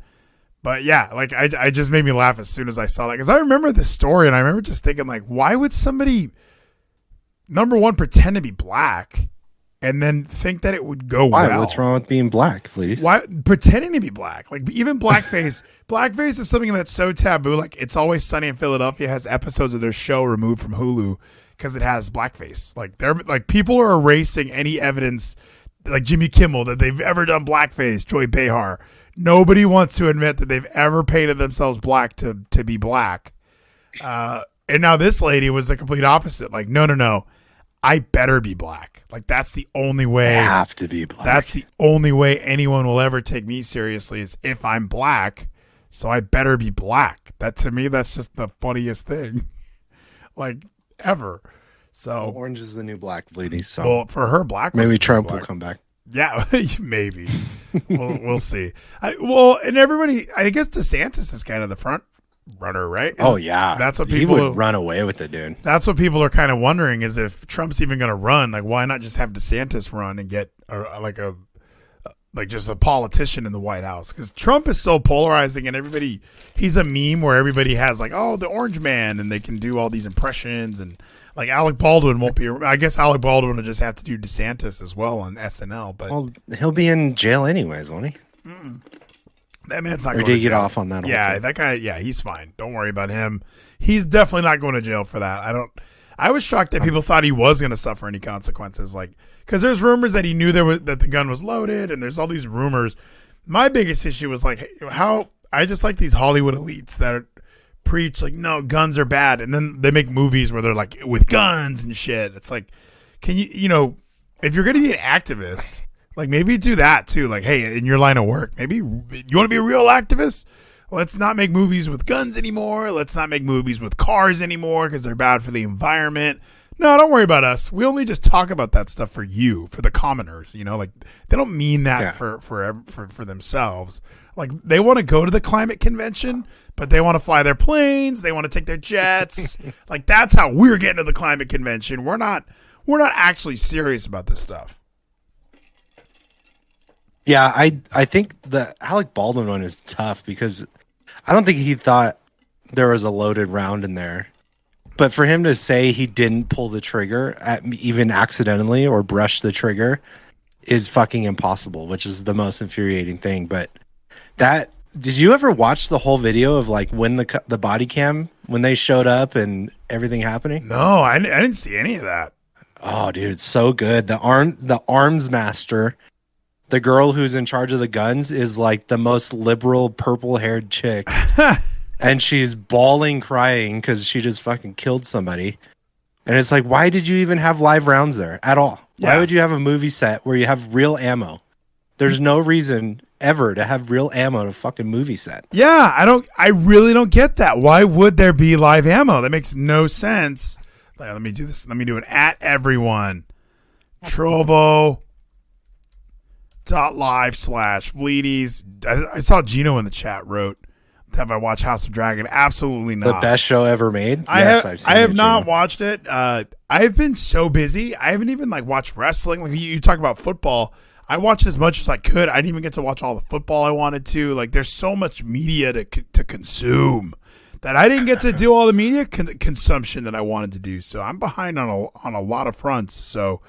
But yeah, like I just made me laugh as soon as I saw that. Because I remember this story and I remember just thinking like, why would somebody, number one, pretend to be black and then think that it would go well? What's wrong with being black, please? Why pretending to be black? Like even blackface. Blackface is something that's so taboo. Like It's Always Sunny in Philadelphia has episodes of their show removed from Hulu because it has blackface. Like they're like people are erasing any evidence like Jimmy Kimmel that they've ever done blackface, Joy Behar. Nobody wants to admit that they've ever painted themselves black to be black. And now this lady was the complete opposite. Like, no. I better be black. Like that's the only way. I have to be black. That's the only way anyone will ever take me seriously is if I'm black. So I better be black. That to me, that's just the funniest thing like ever. So orange is the new black, Vleeties. So well, for her, black. Maybe Trump will come back. Yeah, maybe. we'll see. And everybody, I guess DeSantis is kind of the front runner, right? Oh yeah, that's what people would run away with it, dude. That's what people are kind of wondering is if Trump's even going to run. Like, why not just have DeSantis run and get just a politician in the White House? Because Trump is so polarizing, and he's a meme where everybody has like, oh, the orange man, and they can do all these impressions, and like Alec Baldwin won't be. I guess Alec Baldwin will just have to do DeSantis as well on SNL. But he'll be in jail anyways, won't he? That man's not. Or going did to he get jail. off on that? Yeah, that guy. Yeah, he's fine. Don't worry about him. He's definitely not going to jail for that. I was shocked that people thought he was going to suffer any consequences, like because there's rumors that he knew that the gun was loaded, and there's all these rumors. My biggest issue was like how I just like these Hollywood elites that preach like, no, guns are bad, and then they make movies where they're like with guns and shit. It's like, can you if you're gonna be an activist, like maybe do that too. Like, hey, in your line of work, maybe you want to be a real activist. Let's not make movies with guns anymore. Let's not make movies with cars anymore because they're bad for the environment. No, don't worry about us. We only just talk about that stuff for you, for the commoners. Like they don't mean that for themselves. Like they want to go to the climate convention, but they want to fly their planes. They want to take their jets. Like that's how we're getting to the climate convention. We're not actually serious about this stuff. Yeah, I think the Alec Baldwin one is tough because I don't think he thought there was a loaded round in there. But for him to say he didn't pull the trigger, even accidentally, or brush the trigger is fucking impossible, which is the most infuriating thing. But did you ever watch the whole video of like when the body cam, when they showed up and everything happening? No, I didn't see any of that. Oh, dude, it's so good. The arms master, the girl who's in charge of the guns, is like the most liberal purple-haired chick. And she's bawling, crying because she just fucking killed somebody. And it's like, why did you even have live rounds there at all? Yeah. Why would you have a movie set where you have real ammo? There's no reason ever to have real ammo at a fucking movie set. Yeah, I really don't get that. Why would there be live ammo? That makes no sense. Like, let me do this. Let me do an at everyone. Trovo.live/Vleeties. I saw Gino in the chat wrote, have I watched House of Dragon? Absolutely not. The best show ever made? I have not watched it. I've been so busy. I haven't even watched wrestling. Like you talk about football. I watched as much as I could. I didn't even get to watch all the football I wanted to. Like there's so much media to consume that I didn't get to do all the media consumption that I wanted to do. So I'm behind on a lot of fronts. So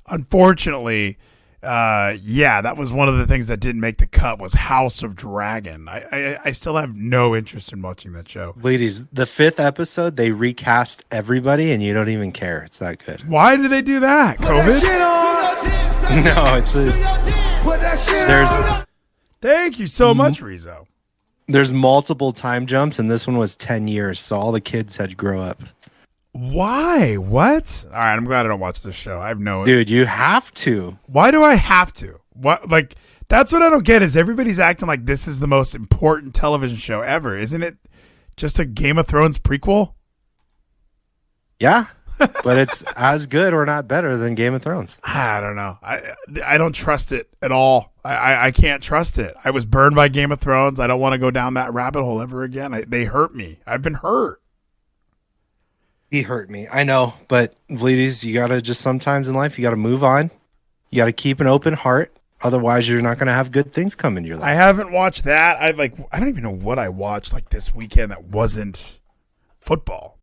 unfortunately, that was one of the things that didn't make the cut was House of Dragon. I still have no interest in watching that show. Ladies, the 5th episode, they recast everybody and you don't even care. It's that good. Why did they do that? COVID? No, Thank you so much, Rizzo. There's multiple time jumps and this one was 10 years. So all the kids had to grow up. Why? What? All right, I'm glad I don't watch this show. I have no... Dude, you have to. Why do I have to? What? Like, that's what I don't get is everybody's acting like this is the most important television show ever. Isn't it just a Game of Thrones prequel? Yeah, but it's as good or not better than Game of Thrones. I don't know. I don't trust it at all. I can't trust it. I was burned by Game of Thrones. I don't want to go down that rabbit hole ever again. They hurt me. I've been hurt. He hurt me. I know, but Vleeties, you gotta just sometimes in life you gotta move on. You gotta keep an open heart. Otherwise, you're not gonna have good things come in your life. I haven't watched that. I don't even know what I watched this weekend that wasn't football.